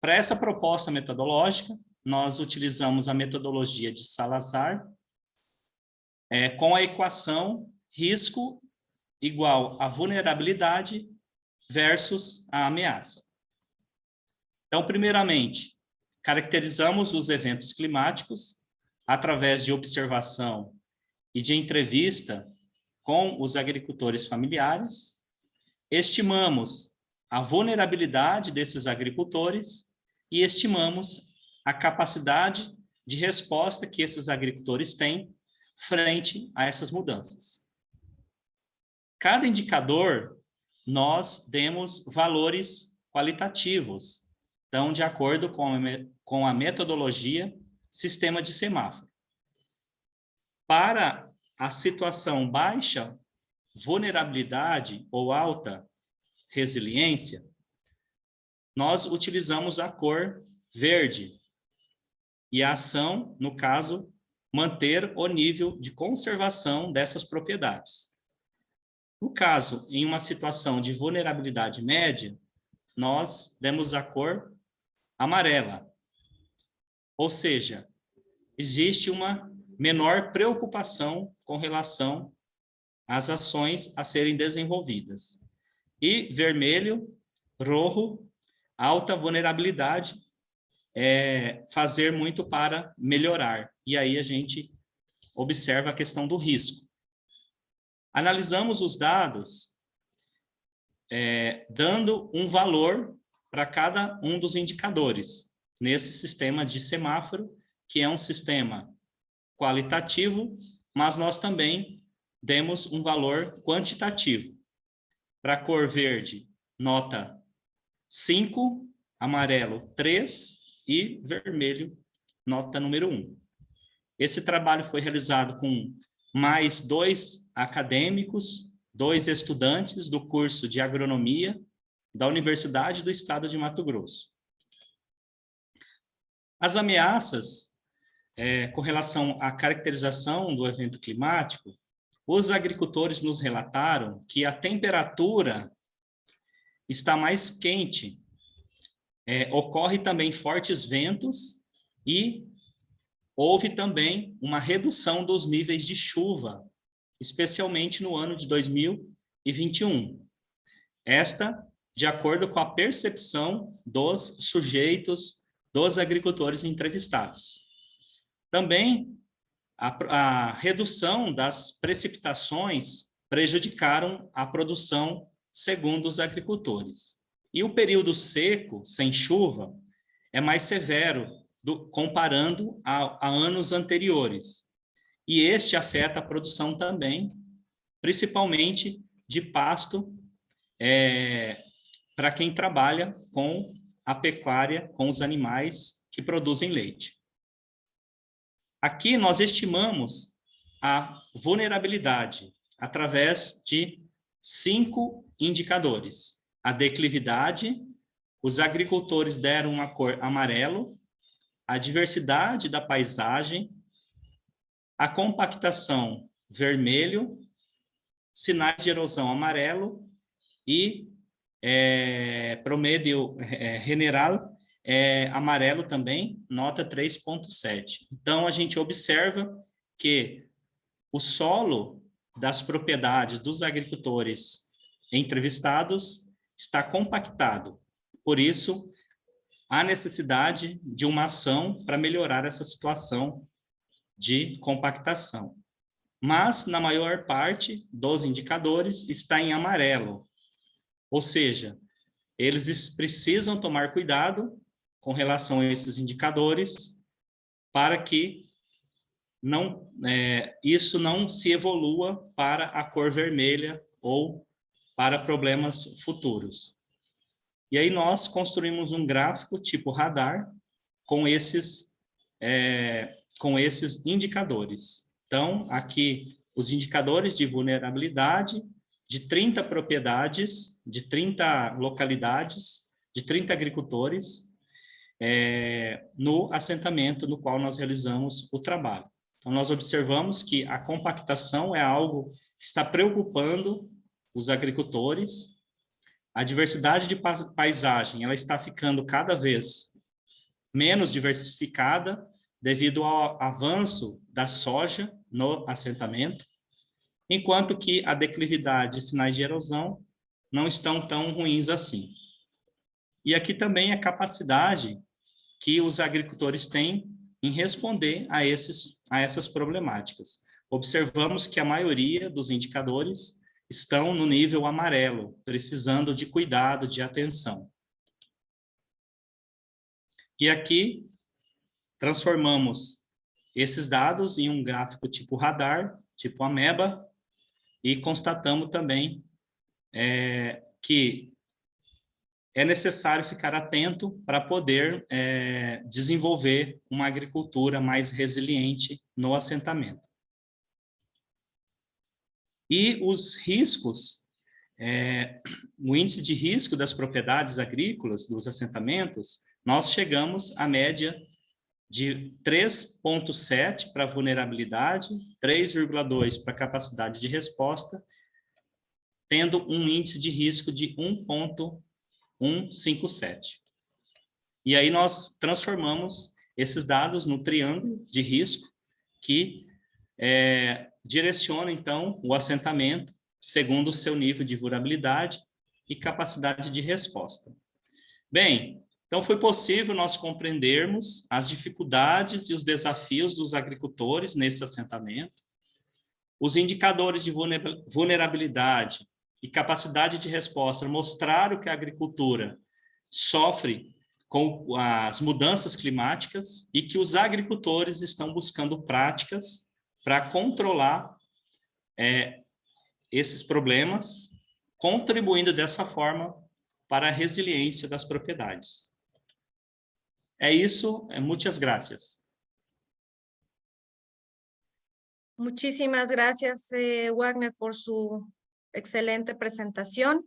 Para essa proposta metodológica, nós utilizamos a metodologia de Salazar, com a equação risco igual a vulnerabilidade versus a ameaça. Então, primeiramente, caracterizamos os eventos climáticos através de observação e de entrevista com os agricultores familiares, estimamos a vulnerabilidade desses agricultores e estimamos a capacidade de resposta que esses agricultores têm frente a essas mudanças. Cada indicador, nós demos valores qualitativos, então, de acordo com a metodologia sistema de semáforo. Para a situação baixa vulnerabilidade ou alta resiliência, nós utilizamos a cor verde. E a ação, no caso, manter o nível de conservação dessas propriedades. No caso, em uma situação de vulnerabilidade média, nós demos a cor amarela. Ou seja, existe uma menor preocupação com relação às ações a serem desenvolvidas. E vermelho, rojo, alta vulnerabilidade, fazer muito para melhorar. E aí a gente observa a questão do risco. Analisamos os dados, dando um valor para cada um dos indicadores, nesse sistema de semáforo, que é um sistema qualitativo, mas nós também demos um valor quantitativo. Para a cor verde, nota 5, amarelo 3 e vermelho, nota número 1. Esse trabalho foi realizado com mais 2 acadêmicos, 2 estudantes do curso de agronomia da Universidade do Estado de Mato Grosso. As ameaças com relação à caracterização do evento climático, os agricultores nos relataram que a temperatura está mais quente, ocorre também fortes ventos e houve também uma redução dos níveis de chuva, especialmente no ano de 2021. Esta, de acordo com a percepção dos sujeitos, dos agricultores entrevistados. Também, a redução das precipitações prejudicaram a produção, segundo os agricultores. E o período seco, sem chuva, é mais severo, comparando a anos anteriores. E este afeta a produção também, principalmente de pasto, para quem trabalha com a pecuária, com os animais que produzem leite. Aqui nós estimamos a vulnerabilidade através de 5 indicadores. A declividade, os agricultores deram uma cor amarelo, a diversidade da paisagem, a compactação vermelho, sinais de erosão amarelo e promédio general amarelo também, nota 3,7. Então, a gente observa que o solo das propriedades dos agricultores entrevistados está compactado. Por isso, há necessidade de uma ação para melhorar essa situação de compactação. Mas, na maior parte dos indicadores, está em amarelo. Ou seja, eles precisam tomar cuidado com relação a esses indicadores para que isso não se evolua para a cor vermelha ou para problemas futuros. E aí nós construímos um gráfico tipo radar com esses indicadores. Então, aqui, os indicadores de vulnerabilidade de 30 propriedades, de 30 localidades, de 30 agricultores, no assentamento no qual nós realizamos o trabalho. Então, nós observamos que a compactação é algo que está preocupando os agricultores. A diversidade de paisagem, ela está ficando cada vez menos diversificada devido ao avanço da soja no assentamento, enquanto que a declividade e sinais de erosão não estão tão ruins assim. E aqui também a capacidade que os agricultores têm em responder a essas problemáticas. Observamos que a maioria dos indicadores estão no nível amarelo, precisando de cuidado, de atenção. E aqui transformamos esses dados em um gráfico tipo radar, tipo ameba, e constatamos também que é necessário ficar atento para poder desenvolver uma agricultura mais resiliente no assentamento. E os riscos, o índice de risco das propriedades agrícolas, dos assentamentos, nós chegamos à média de 3,7 para vulnerabilidade, 3,2 para capacidade de resposta, tendo um índice de risco de 1,157. E aí nós transformamos esses dados no triângulo de risco que direciona, então, o assentamento segundo o seu nível de vulnerabilidade e capacidade de resposta. Bem, então foi possível nós compreendermos as dificuldades e os desafios dos agricultores nesse assentamento, os indicadores de vulnerabilidade e capacidade de resposta mostraram que a agricultura sofre com as mudanças climáticas e que os agricultores estão buscando práticas para controlar esses problemas, contribuindo dessa forma para a resiliência das propriedades. É isso, muchas gracias. Muchísimas gracias, Wagner, por su excelente presentación.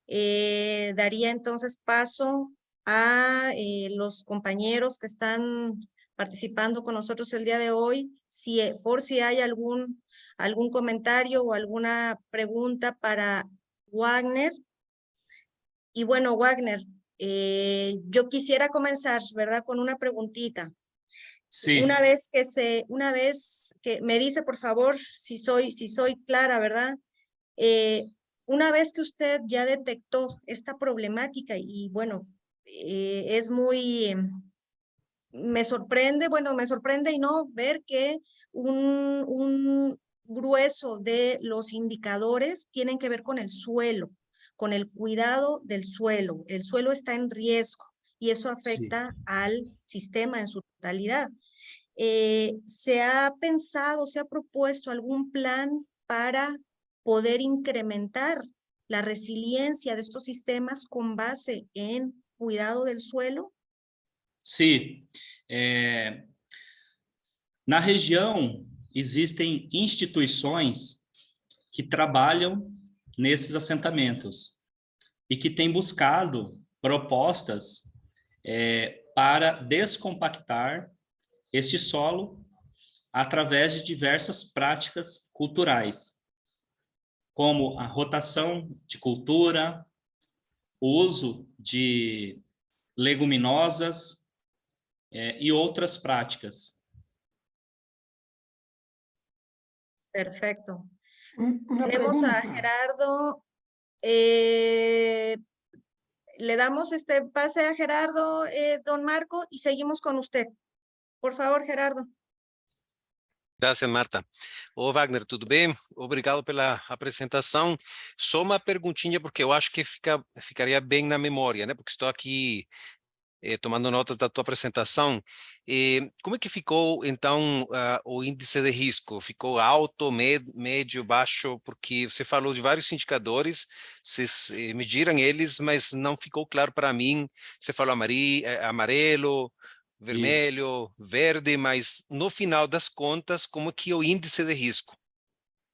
Daría entonces paso a los compañeros que están participando con nosotros el día de hoy, por si hay algún comentario o alguna pregunta para Wagner. Y bueno, Wagner, yo quisiera comenzar, ¿verdad?, con una preguntita. Sí. Una vez que me dice, por favor, si soy clara, ¿verdad? Una vez que usted ya detectó esta problemática y bueno, es muy, me sorprende y no ver que un grueso de los indicadores tienen que ver con el suelo, con el cuidado del suelo. El suelo está en riesgo y eso afecta al sistema en su totalidad. ¿Se ha pensado, se ha propuesto algún plan para poder incrementar la resiliencia de estos sistemas con base en cuidado del suelo? Sim. Na região, existem instituições que trabalham nesses assentamentos e que têm buscado propostas para descompactar este solo através de diversas práticas culturais, como a rotação de cultura, o uso de leguminosas e outras práticas. Perfecto. Una Tenemos a pregunta. Gerardo. Le damos este pase a Gerardo, don Marco, y seguimos con usted. Por favor, Gerardo. Graças, Marta. Ô, Wagner, tudo bem? Obrigado pela apresentação. Só uma perguntinha, porque eu acho que ficaria bem na memória, né? Porque estou aqui tomando notas da tua apresentação. Como é que ficou, então, o índice de risco? Ficou alto, médio, baixo? Porque você falou de vários indicadores, vocês mediram eles, mas não ficou claro para mim. Você falou amarelo, vermelho, verde, mas no final das contas, como que é o índice de risco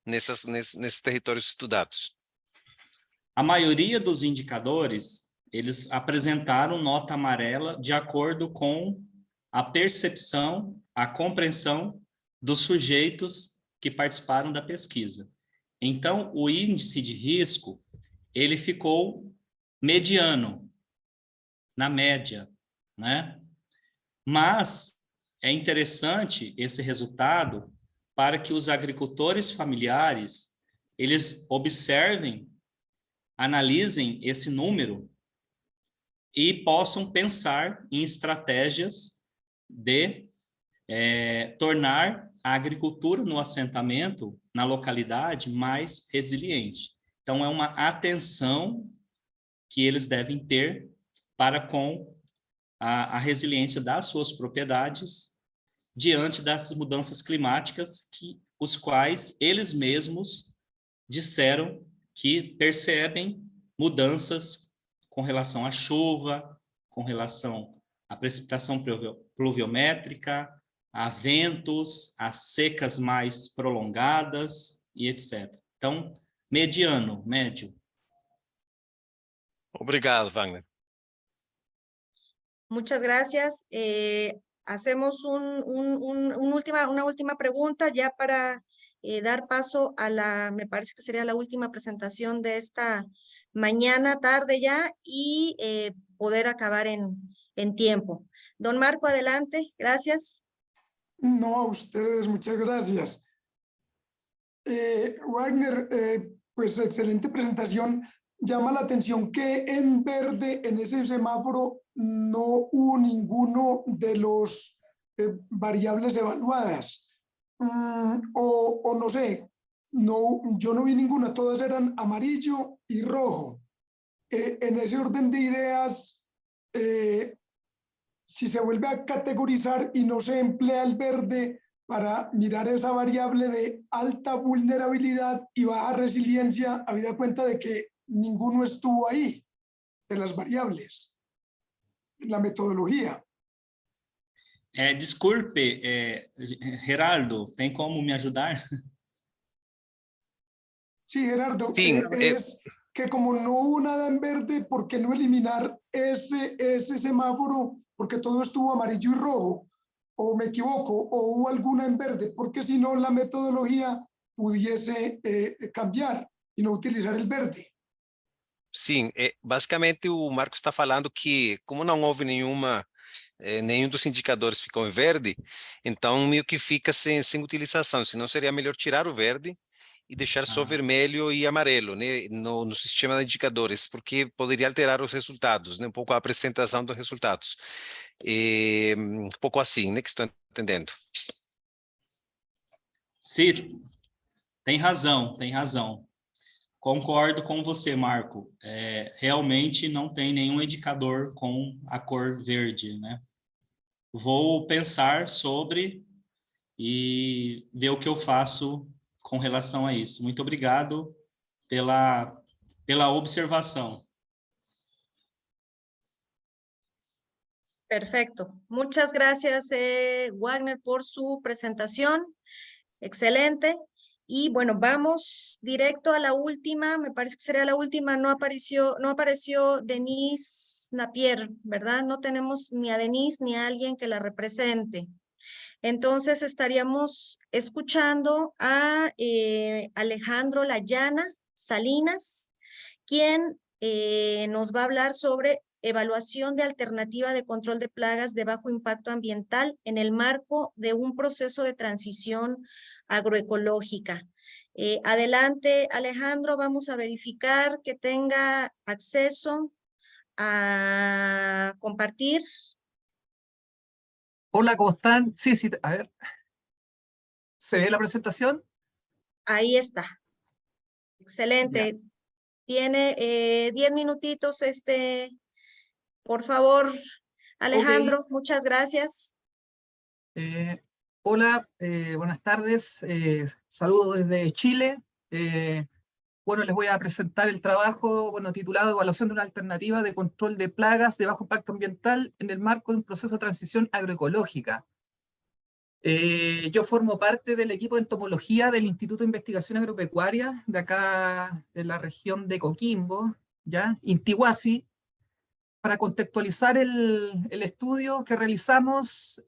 nesses territórios estudados? A maioria dos indicadores, eles apresentaram nota amarela de acordo com a percepção, a compreensão dos sujeitos que participaram da pesquisa. Então, o índice de risco, ele ficou mediano, na média, né? Mas é interessante esse resultado para que os agricultores familiares, eles observem, analisem esse número e possam pensar em estratégias de tornar a agricultura no assentamento, na localidade, mais resiliente. Então, é uma atenção que eles devem ter para com a resiliência das suas propriedades diante dessas mudanças climáticas, os quais eles mesmos disseram que percebem mudanças com relação à chuva, com relação à precipitação pluviométrica, a ventos, a secas mais prolongadas e etc. Então, mediano, médio. Obrigado, Wagner. Muchas gracias. Hacemos una última pregunta ya para dar paso a me parece que sería la última presentación de esta mañana, tarde ya, y poder acabar en tiempo. Don Marco, adelante. Gracias. No, a ustedes, muchas gracias. Wagner, pues excelente presentación. Llama la atención que en verde, en ese semáforo, no hubo ninguno de los variables evaluadas. O no sé, yo no vi ninguna, todas eran amarillo y rojo. En ese orden de ideas, si se vuelve a categorizar y no se emplea el verde para mirar esa variable de alta vulnerabilidad y baja resiliencia, habida cuenta de que ninguno estuvo ahí, de las variables, en la metodología. Desculpe, Gerardo, ¿tem como me ayudar? Sí, Gerardo, Sí, es que como no hubo nada en verde, ¿por qué no eliminar ese semáforo? Porque todo estuvo amarillo y rojo, o me equivoco, o hubo alguna en verde, porque si no la metodología pudiese cambiar y no utilizar el verde. Sim, basicamente o Marco está falando que, como não houve nenhum dos indicadores ficou em verde, então meio que fica sem utilização, senão seria melhor tirar o verde e deixar só vermelho e amarelo, né, no sistema de indicadores, porque poderia alterar os resultados, né, um pouco a apresentação dos resultados. Um pouco assim, né, que estou entendendo. Sim, tem razão, tem razão. Concordo com você, Marco. Realmente não tem nenhum indicador com a cor verde, né? Vou pensar sobre e ver o que eu faço com relação a isso. Muito obrigado pela observação. Perfecto. Muchas gracias, Wagner, por su presentación. Excelente. Y bueno, vamos directo a la última, me parece que sería la última, no apareció Denise Napier, ¿verdad? No tenemos ni a Denise ni a alguien que la represente. Entonces estaríamos escuchando a Alejandro Layana Salinas, quien nos va a hablar sobre evaluación de alternativa de control de plagas de bajo impacto ambiental en el marco de un proceso de transición agroecológica. Adelante, Alejandro, vamos a verificar que tenga acceso a compartir. Hola, ¿cómo están? Sí, a ver. ¿Se ve la presentación? Ahí está. Excelente. Ya. Tiene 10 minutitos, por favor, Alejandro, Okay. muchas gracias. Hola, buenas tardes. Saludos desde Chile. Bueno, les voy a presentar el trabajo titulado Evaluación de una alternativa de control de plagas de bajo impacto ambiental en el marco de un proceso de transición agroecológica. Yo formo parte del equipo de entomología del Instituto de Investigación Agropecuaria de acá de la región de Coquimbo, ¿ya? Intihuasi. para contextualizar el estudio que realizamos,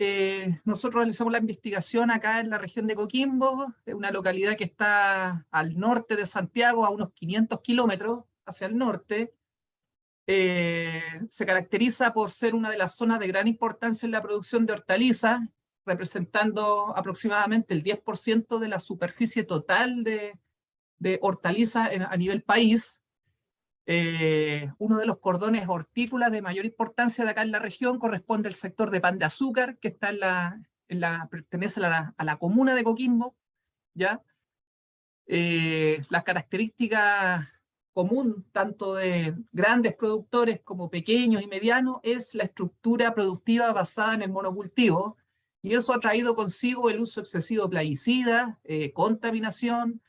nosotros realizamos la investigación acá en la región de Coquimbo, una localidad que está al norte de Santiago, a unos 500 kilómetros hacia el norte. Se caracteriza por ser una de las zonas de gran importancia en la producción de hortalizas, representando aproximadamente el 10% de la superficie total de hortalizas a nivel país. Uno de los cordones hortícolas de mayor importancia de acá en la región corresponde al sector de pan de azúcar, que está pertenece a la comuna de Coquimbo, ¿ya? Las características común tanto de grandes productores como pequeños y medianos es la estructura productiva basada en el monocultivo, y eso ha traído consigo el uso excesivo de plaguicidas, contaminación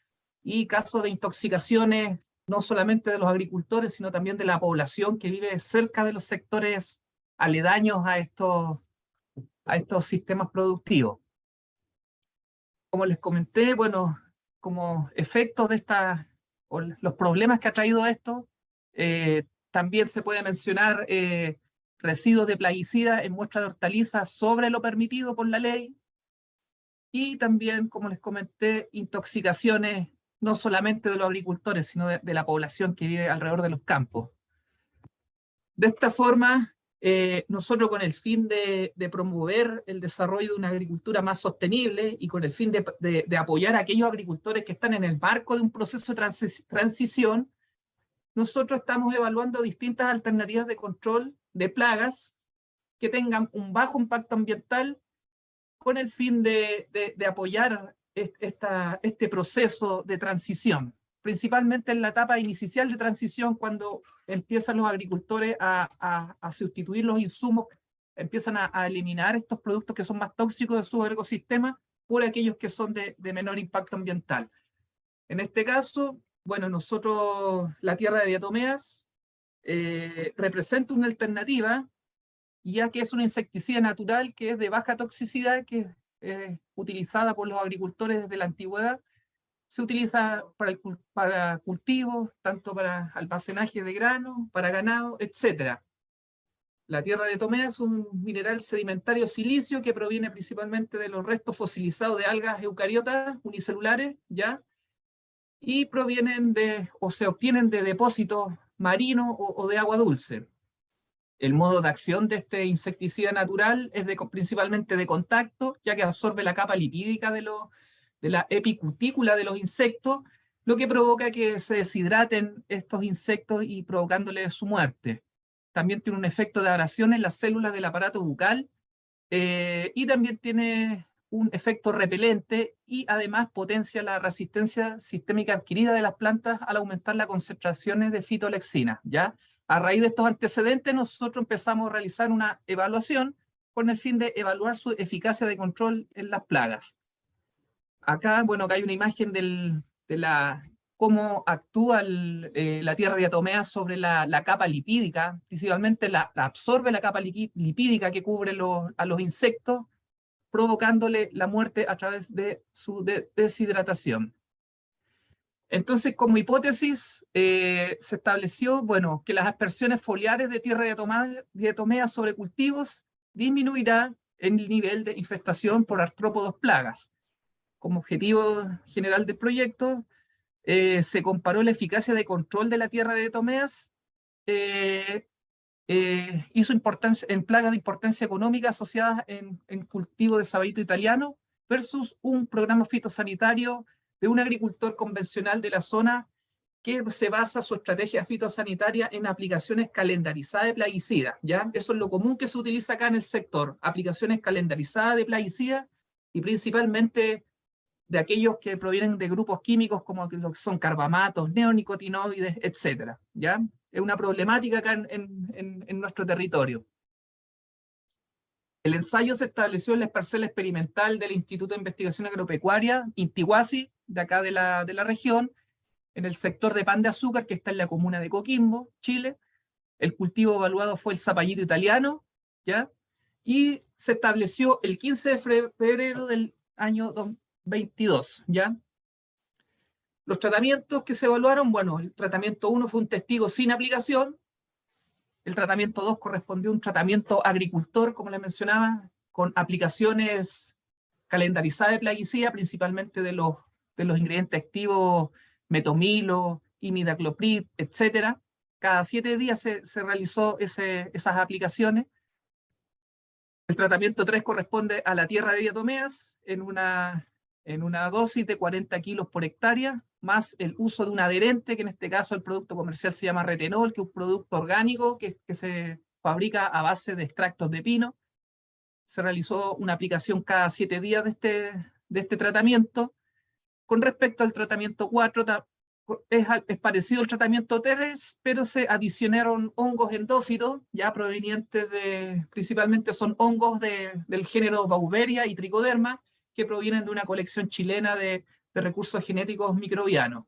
y casos de intoxicaciones no solamente de los agricultores, sino también de la población que vive cerca de los sectores aledaños a estos sistemas productivos. Como les comenté, bueno, como efectos de los problemas que ha traído esto, también se puede mencionar residuos de plaguicidas en muestras de hortalizas sobre lo permitido por la ley, y también, como les comenté, intoxicaciones no solamente de los agricultores, sino de la población que vive alrededor de los campos. De esta forma, nosotros con el fin de promover el desarrollo de una agricultura más sostenible y con el fin de apoyar a aquellos agricultores que están en el marco de un proceso de transición, nosotros estamos evaluando distintas alternativas de control de plagas que tengan un bajo impacto ambiental con el fin de apoyar este proceso de transición, principalmente en la etapa inicial de transición, cuando empiezan los agricultores a sustituir los insumos, empiezan a eliminar estos productos que son más tóxicos de sus ecosistemas por aquellos que son de menor impacto ambiental. En este caso, bueno, nosotros, la tierra de diatomeas representa una alternativa, ya que es un insecticida natural que es de baja toxicidad, que es utilizada por los agricultores desde la antigüedad. Se utiliza para cultivos, tanto para almacenaje de grano, para ganado, etc. La tierra de diatomea es un mineral sedimentario silicio que proviene principalmente de los restos fosilizados de algas eucariotas unicelulares, ¿ya? Y provienen o se obtienen de depósitos marinos o de agua dulce. El modo de acción de este insecticida natural es principalmente de contacto, ya que absorbe la capa lipídica de la epicutícula de los insectos, lo que provoca que se deshidraten estos insectos y provocándoles su muerte. También tiene un efecto de abrasión en las células del aparato bucal, y también tiene un efecto repelente, y además potencia la resistencia sistémica adquirida de las plantas al aumentar las concentraciones de fitolexina, ¿ya? A raíz de estos antecedentes, nosotros empezamos a realizar una evaluación con el fin de evaluar su eficacia de control en las plagas. Acá, bueno, acá hay una imagen de cómo actúa la tierra de diatomea sobre la capa lipídica. Principalmente absorbe la capa lipídica que cubre a los insectos, provocándole la muerte a través de su deshidratación. Entonces, como hipótesis, se estableció, bueno, que las aspersiones foliares de tierra de diatomea sobre cultivos disminuirá en el nivel de infestación por artrópodos plagas. Como objetivo general del proyecto, se comparó la eficacia de control de la tierra de diatomeas, hizo en plagas de importancia económica asociadas en cultivo de sabadito italiano versus un programa fitosanitario de un agricultor convencional de la zona que se basa su estrategia fitosanitaria en aplicaciones calendarizadas de plaguicidas, ¿ya? Eso es lo común que se utiliza acá en el sector, aplicaciones calendarizadas de plaguicidas, y principalmente de aquellos que provienen de grupos químicos como lo que son carbamatos, neonicotinoides, etc., ¿ya? Es una problemática acá en nuestro territorio. El ensayo se estableció en la parcela experimental del Instituto de Investigación Agropecuaria, Intihuasi, de acá de la región, en el sector de pan de azúcar, que está en la comuna de Coquimbo, Chile. El cultivo evaluado fue el zapallito italiano, ¿ya? Y se estableció el 15 de febrero del año 2022, ¿ya? Los tratamientos que se evaluaron, bueno, el tratamiento 1 fue un testigo sin aplicación. El tratamiento 2 correspondió a un tratamiento agricultor, como les mencionaba, con aplicaciones calendarizadas de plaguicida, principalmente de los ingredientes activos metomilo, imidacloprid, etc. Cada 7 días se realizó esas aplicaciones. El tratamiento 3 corresponde a la tierra de diatomeas en una dosis de 40 kilos por hectárea, más el uso de un adherente, que en este caso el producto comercial se llama retenol, que es un producto orgánico que se fabrica a base de extractos de pino. Se realizó una aplicación cada 7 días de este tratamiento. Con respecto al tratamiento 4, es parecido al tratamiento 3, pero se adicionaron hongos endófitos, ya provenientes principalmente son hongos del género Bauberia y Trichoderma, que provienen de una colección chilena de recursos genéticos microbianos.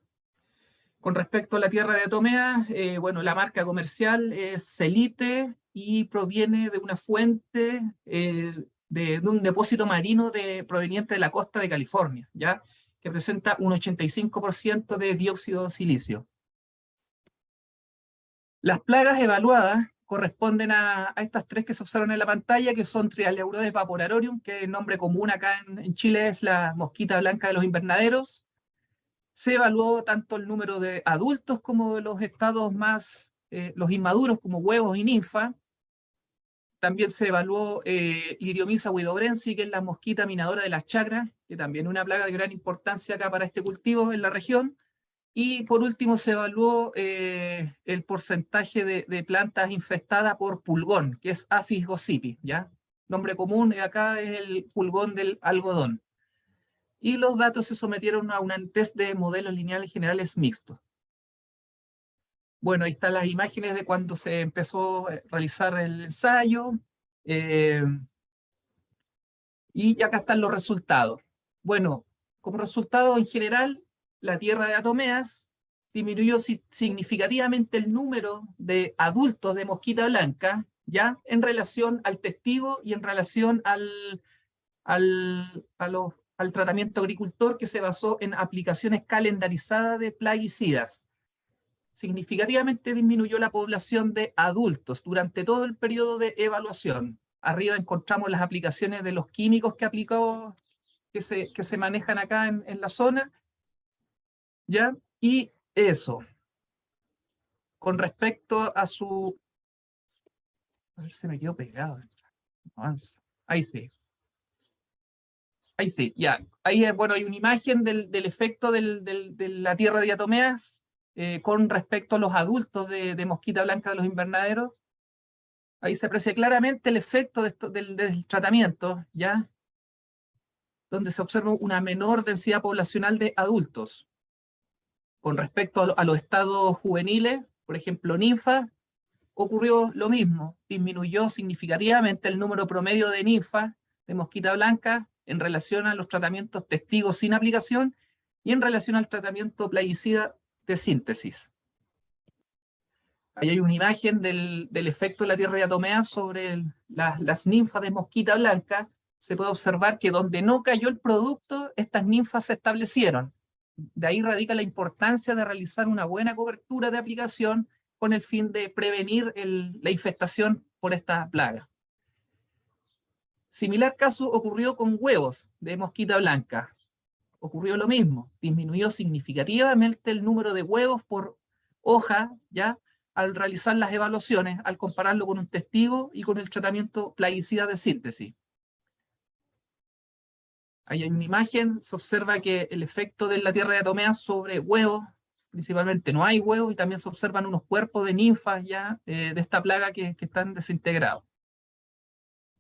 Con respecto a la tierra de diatomeas, bueno, la marca comercial es Celite y proviene de una fuente, de un depósito marino proveniente de la costa de California, ¿ya? Que presenta un 85% de dióxido de silicio. Las plagas evaluadas corresponden a estas 3 que se observan en la pantalla, que son Trialeurodes vaporarorium, que el nombre común acá en Chile es la mosquita blanca de los invernaderos. Se evaluó tanto el número de adultos como de los estados más, los inmaduros como huevos y ninfa. También se evaluó Liriomyza huidobrensis, que es la mosquita minadora de las chacras, que también es una plaga de gran importancia acá para este cultivo en la región. Y por último se evaluó el porcentaje de plantas infestadas por pulgón, que es Apis gossypii, ¿ya? Nombre común acá es el pulgón del algodón. Y los datos se sometieron a un test de modelos lineales generales mixtos. Bueno, ahí están las imágenes de cuando se empezó a realizar el ensayo. Y acá están los resultados. Bueno, como resultado en general, la tierra de diatomeas disminuyó significativamente el número de adultos de mosquita blanca, ya en relación al testigo y en relación al tratamiento agricultor, que se basó en aplicaciones calendarizadas de plaguicidas. Significativamente disminuyó la población de adultos durante todo el periodo de evaluación. Arriba encontramos las aplicaciones de los químicos que aplicó, que se manejan acá en la zona, ¿ya? Y eso. Con respecto a su... A ver, se me quedó pegado. Avanza. Ahí sí. Ahí sí, ya. Ahí, bueno, hay una imagen del efecto de la tierra de diatomeas con respecto a los adultos de mosquita blanca de los invernaderos. Ahí se aprecia claramente el efecto del tratamiento, ¿ya? Donde se observa una menor densidad poblacional de adultos. Con respecto a los estados juveniles, por ejemplo, ninfas, ocurrió lo mismo. Disminuyó significativamente el número promedio de ninfas de mosquita blanca en relación a los tratamientos testigos sin aplicación y en relación al tratamiento plaguicida de síntesis. Ahí hay una imagen del efecto de la tierra de diatomeas sobre las ninfas de mosquita blanca. Se puede observar que donde no cayó el producto, estas ninfas se establecieron. De ahí radica la importancia de realizar una buena cobertura de aplicación con el fin de prevenir la infestación por esta plaga. Similar caso ocurrió con huevos de mosquita blanca. Ocurrió lo mismo, disminuyó significativamente el número de huevos por hoja, ¿ya? Al realizar las evaluaciones, al compararlo con un testigo y con el tratamiento plaguicida de síntesis. Ahí hay una imagen, se observa que el efecto de la tierra de diatomeas sobre huevos, principalmente no hay huevos, y también se observan unos cuerpos de ninfas ya de esta plaga que están desintegrados.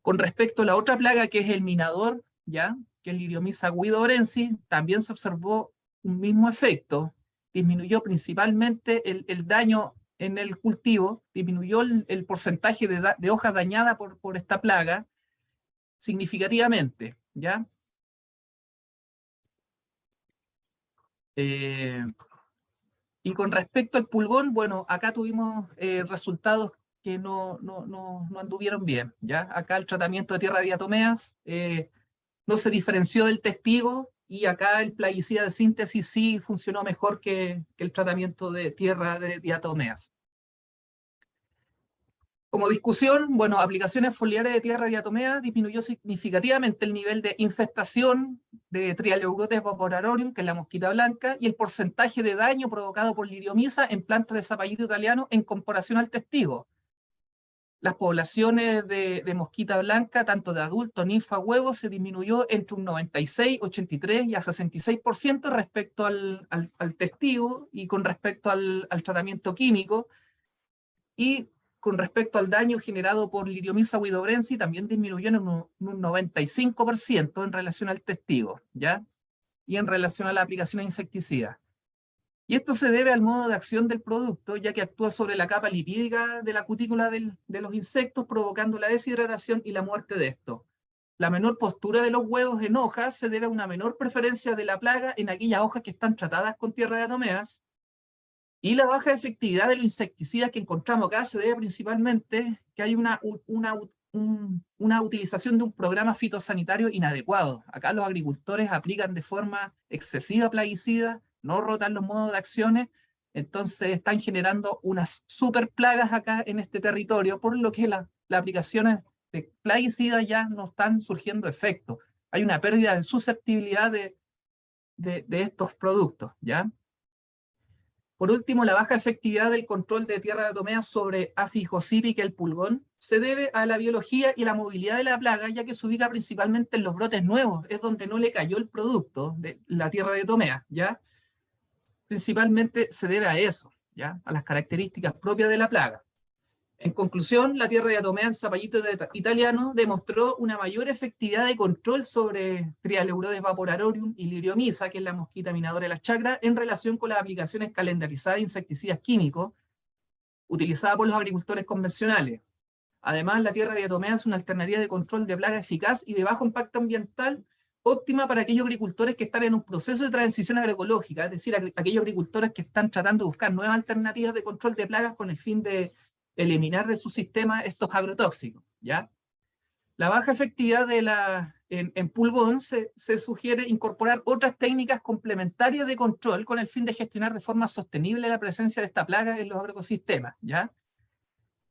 Con respecto a la otra plaga, que es el minador, ya, que es Liriomyza huidobrensis, también se observó un mismo efecto. Disminuyó principalmente el daño en el cultivo, disminuyó el porcentaje de hojas dañadas por esta plaga significativamente, ¿ya? Y con respecto al pulgón, bueno, acá tuvimos resultados que no anduvieron bien, ¿ya? Acá el tratamiento de tierra de diatomeas no se diferenció del testigo, y acá el plaguicida de síntesis sí funcionó mejor que el tratamiento de tierra de diatomeas. Como discusión, bueno, aplicaciones foliares de tierra diatomea disminuyó significativamente el nivel de infestación de Trialeurotes vaporarium, que es la mosquita blanca, y el porcentaje de daño provocado por liriomisa en plantas de zapallito italiano en comparación al testigo. Las poblaciones de mosquita blanca, tanto de adulto, ninfa, huevo, se disminuyó entre un 96, 83 y a 66% respecto al testigo y con respecto al tratamiento químico. Y con respecto al daño generado por Liriomyza huidobrensis, también disminuyó en un 95% en relación al testigo, ¿ya? Y en relación a la aplicación de insecticidas. Y esto se debe al modo de acción del producto, ya que actúa sobre la capa lipídica de la cutícula de los insectos, provocando la deshidratación y la muerte de estos. La menor postura de los huevos en hojas se debe a una menor preferencia de la plaga en aquellas hojas que están tratadas con tierra de diatomeas. Y la baja efectividad de los insecticidas que encontramos acá se debe principalmente que hay una utilización de un programa fitosanitario inadecuado. Acá los agricultores aplican de forma excesiva plaguicidas, no rotan los modos de acciones, entonces están generando unas super plagas acá en este territorio, por lo que las aplicaciones de plaguicidas ya no están surgiendo efecto. Hay una pérdida de susceptibilidad de estos productos, ¿ya? Por último, la baja efectividad del control de tierra diatomea sobre Aphis gossypii, que es el pulgón, se debe a la biología y la movilidad de la plaga, ya que se ubica principalmente en los brotes nuevos, es donde no le cayó el producto de la tierra diatomea, ¿ya? Principalmente se debe a eso, ¿ya? A las características propias de la plaga. En conclusión, la tierra diatomea en zapallito italiano demostró una mayor efectividad de control sobre Trialeurodes vaporarium y Liriomyza, que es la mosquita minadora de las chacras, en relación con las aplicaciones calendarizadas de insecticidas químicos utilizadas por los agricultores convencionales. Además, la tierra diatomea es una alternativa de control de plaga eficaz y de bajo impacto ambiental, óptima para aquellos agricultores que están en un proceso de transición agroecológica, es decir, aquellos agricultores que están tratando de buscar nuevas alternativas de control de plagas con el fin de eliminar de su sistema estos agrotóxicos, ¿ya? La baja efectividad en pulgón se sugiere incorporar otras técnicas complementarias de control con el fin de gestionar de forma sostenible la presencia de esta plaga en los agroecosistemas, ¿ya?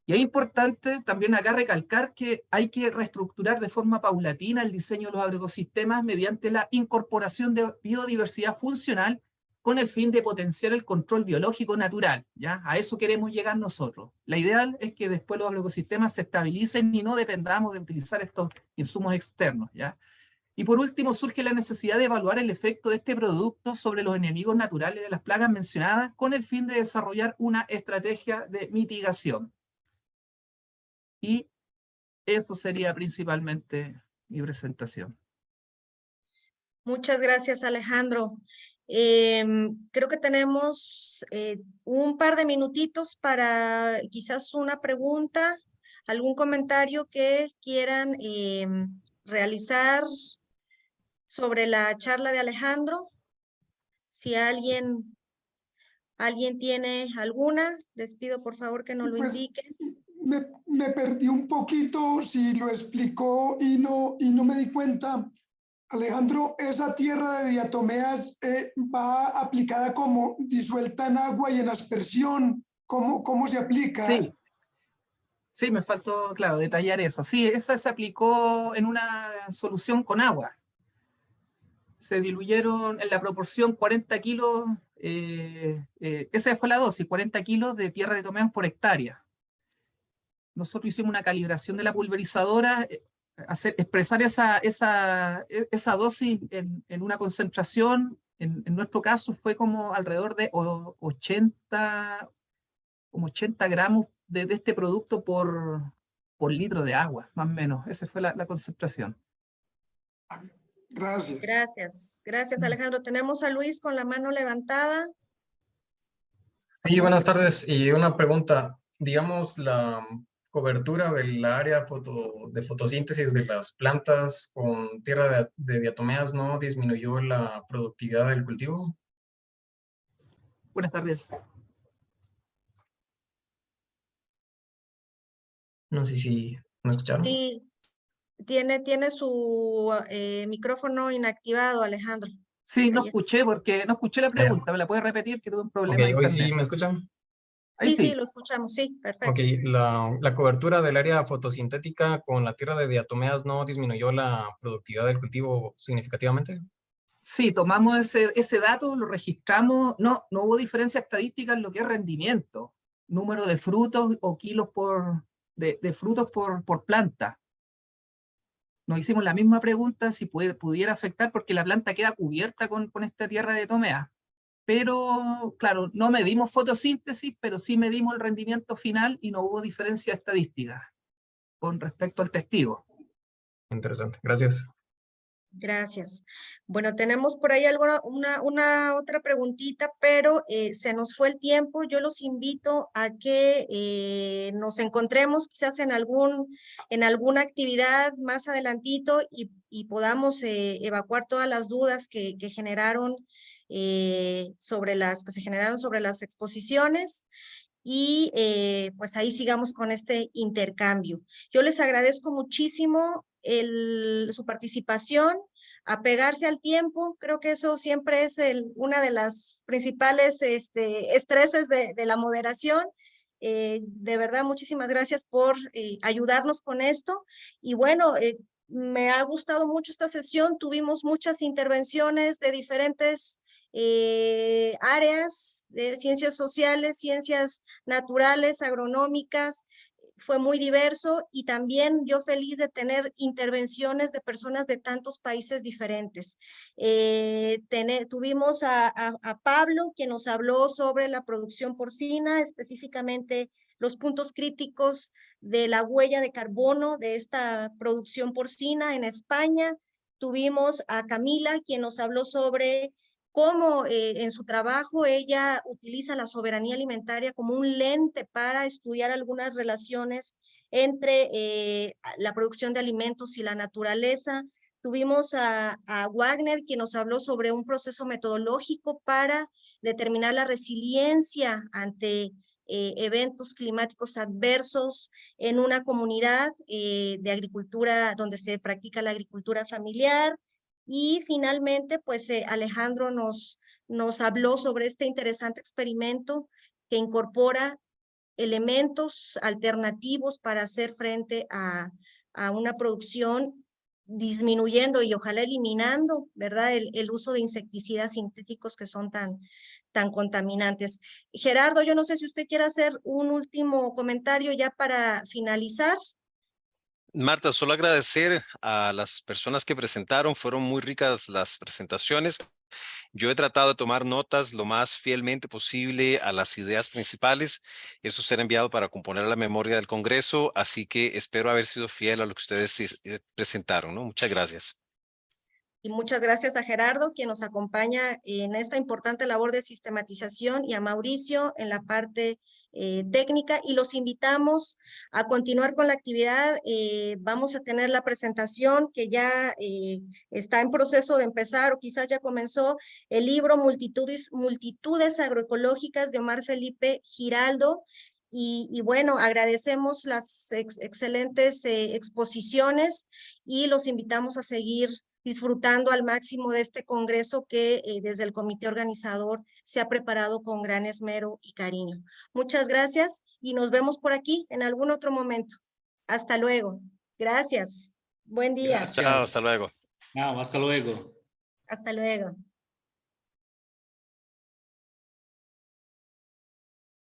Y es importante también acá recalcar que hay que reestructurar de forma paulatina el diseño de los agroecosistemas mediante la incorporación de biodiversidad funcional con el fin de potenciar el control biológico natural, ¿ya? A eso queremos llegar nosotros. La ideal es que después los agroecosistemas se estabilicen y no dependamos de utilizar estos insumos externos, ¿ya? Y por último, surge la necesidad de evaluar el efecto de este producto sobre los enemigos naturales de las plagas mencionadas con el fin de desarrollar una estrategia de mitigación. Y eso sería principalmente mi presentación. Muchas gracias, Alejandro. Creo que tenemos un par de minutitos para quizás una pregunta, algún comentario que quieran realizar sobre la charla de Alejandro. Si alguien tiene alguna, les pido por favor que nos lo indiquen. Me perdí un poquito si lo explicó y no me di cuenta. Alejandro, esa tierra de diatomeas va aplicada como disuelta en agua y en aspersión. ¿Cómo se aplica? Sí, me faltó, claro, detallar eso. Sí, esa se aplicó en una solución con agua. Se diluyeron en la proporción 40 kilos, esa fue la dosis, 40 kilos de tierra de diatomeas por hectárea. Nosotros hicimos una calibración de la pulverizadora, expresar esa dosis en una concentración, en nuestro caso fue como alrededor de 80 gramos de este producto por litro de agua, más o menos. Esa fue la concentración. Gracias. Gracias, Alejandro. Tenemos a Luis con la mano levantada. Sí, buenas tardes. Y una pregunta, digamos, la cobertura del área de fotosíntesis de las plantas con tierra de diatomeas no disminuyó la productividad del cultivo. Buenas tardes. No sé si me escucharon. Sí, tiene su micrófono inactivado, Alejandro. Sí, no escuché porque no escuché la pregunta. ¿Me la puede repetir? Que tuve un problema de Ok, hoy internet. sí me escuchan. Ahí Sí, sí. lo escuchamos, sí, perfecto. Ok, la cobertura del área fotosintética con la tierra de diatomeas no disminuyó la productividad del cultivo significativamente. Sí, tomamos ese dato, lo registramos. No hubo diferencia estadística en lo que es rendimiento, número de frutos o kilos de frutos por planta. Nos hicimos la misma pregunta si pudiera afectar porque la planta queda cubierta con esta tierra de diatomea. Pero, claro, no medimos fotosíntesis, pero sí medimos el rendimiento final y no hubo diferencia estadística con respecto al testigo. Interesante, gracias. Gracias. Bueno, tenemos por ahí una otra preguntita, pero se nos fue el tiempo. Yo los invito a que nos encontremos quizás en alguna actividad más adelantito y podamos evacuar todas las dudas que se generaron sobre las exposiciones. Y pues ahí sigamos con este intercambio. Yo les agradezco muchísimo su participación, apegarse al tiempo. Creo que eso siempre es una de las principales estreses de la moderación. De verdad, muchísimas gracias por ayudarnos con esto. Y bueno, me ha gustado mucho esta sesión. Tuvimos muchas intervenciones de diferentes áreas de ciencias sociales, ciencias naturales, agronómicas. Fue muy diverso y también yo feliz de tener intervenciones de personas de tantos países diferentes. Tuvimos a Pablo, quien nos habló sobre la producción porcina, específicamente los puntos críticos de la huella de carbono de esta producción porcina en España. Tuvimos a Camila, quien nos habló sobre cómo en su trabajo ella utiliza la soberanía alimentaria como un lente para estudiar algunas relaciones entre la producción de alimentos y la naturaleza. Tuvimos a Wagner, quien nos habló sobre un proceso metodológico para determinar la resiliencia ante eventos climáticos adversos en una comunidad de agricultura donde se practica la agricultura familiar. Y finalmente, pues Alejandro nos habló sobre este interesante experimento que incorpora elementos alternativos para hacer frente a una producción disminuyendo y ojalá eliminando, ¿verdad? El uso de insecticidas sintéticos que son tan contaminantes. Gerardo, yo no sé si usted quiere hacer un último comentario ya para finalizar. Marta, solo agradecer a las personas que presentaron, fueron muy ricas las presentaciones. Yo he tratado de tomar notas lo más fielmente posible a las ideas principales. Eso será enviado para componer la memoria del Congreso, así que espero haber sido fiel a lo que ustedes presentaron, ¿no? Muchas gracias. Y muchas gracias a Gerardo, quien nos acompaña en esta importante labor de sistematización, y a Mauricio en la parte técnica, y los invitamos a continuar con la actividad. Vamos a tener la presentación que ya está en proceso de empezar o quizás ya comenzó, el libro Multitudes Agroecológicas de Omar Felipe Giraldo. Y bueno, agradecemos las excelentes exposiciones y los invitamos a seguir disfrutando al máximo de este congreso que desde el comité organizador se ha preparado con gran esmero y cariño. Muchas gracias y nos vemos por aquí en algún otro momento. Hasta luego. Gracias. Buen día. Gracias. Chao, hasta luego. Não, hasta luego. Hasta luego.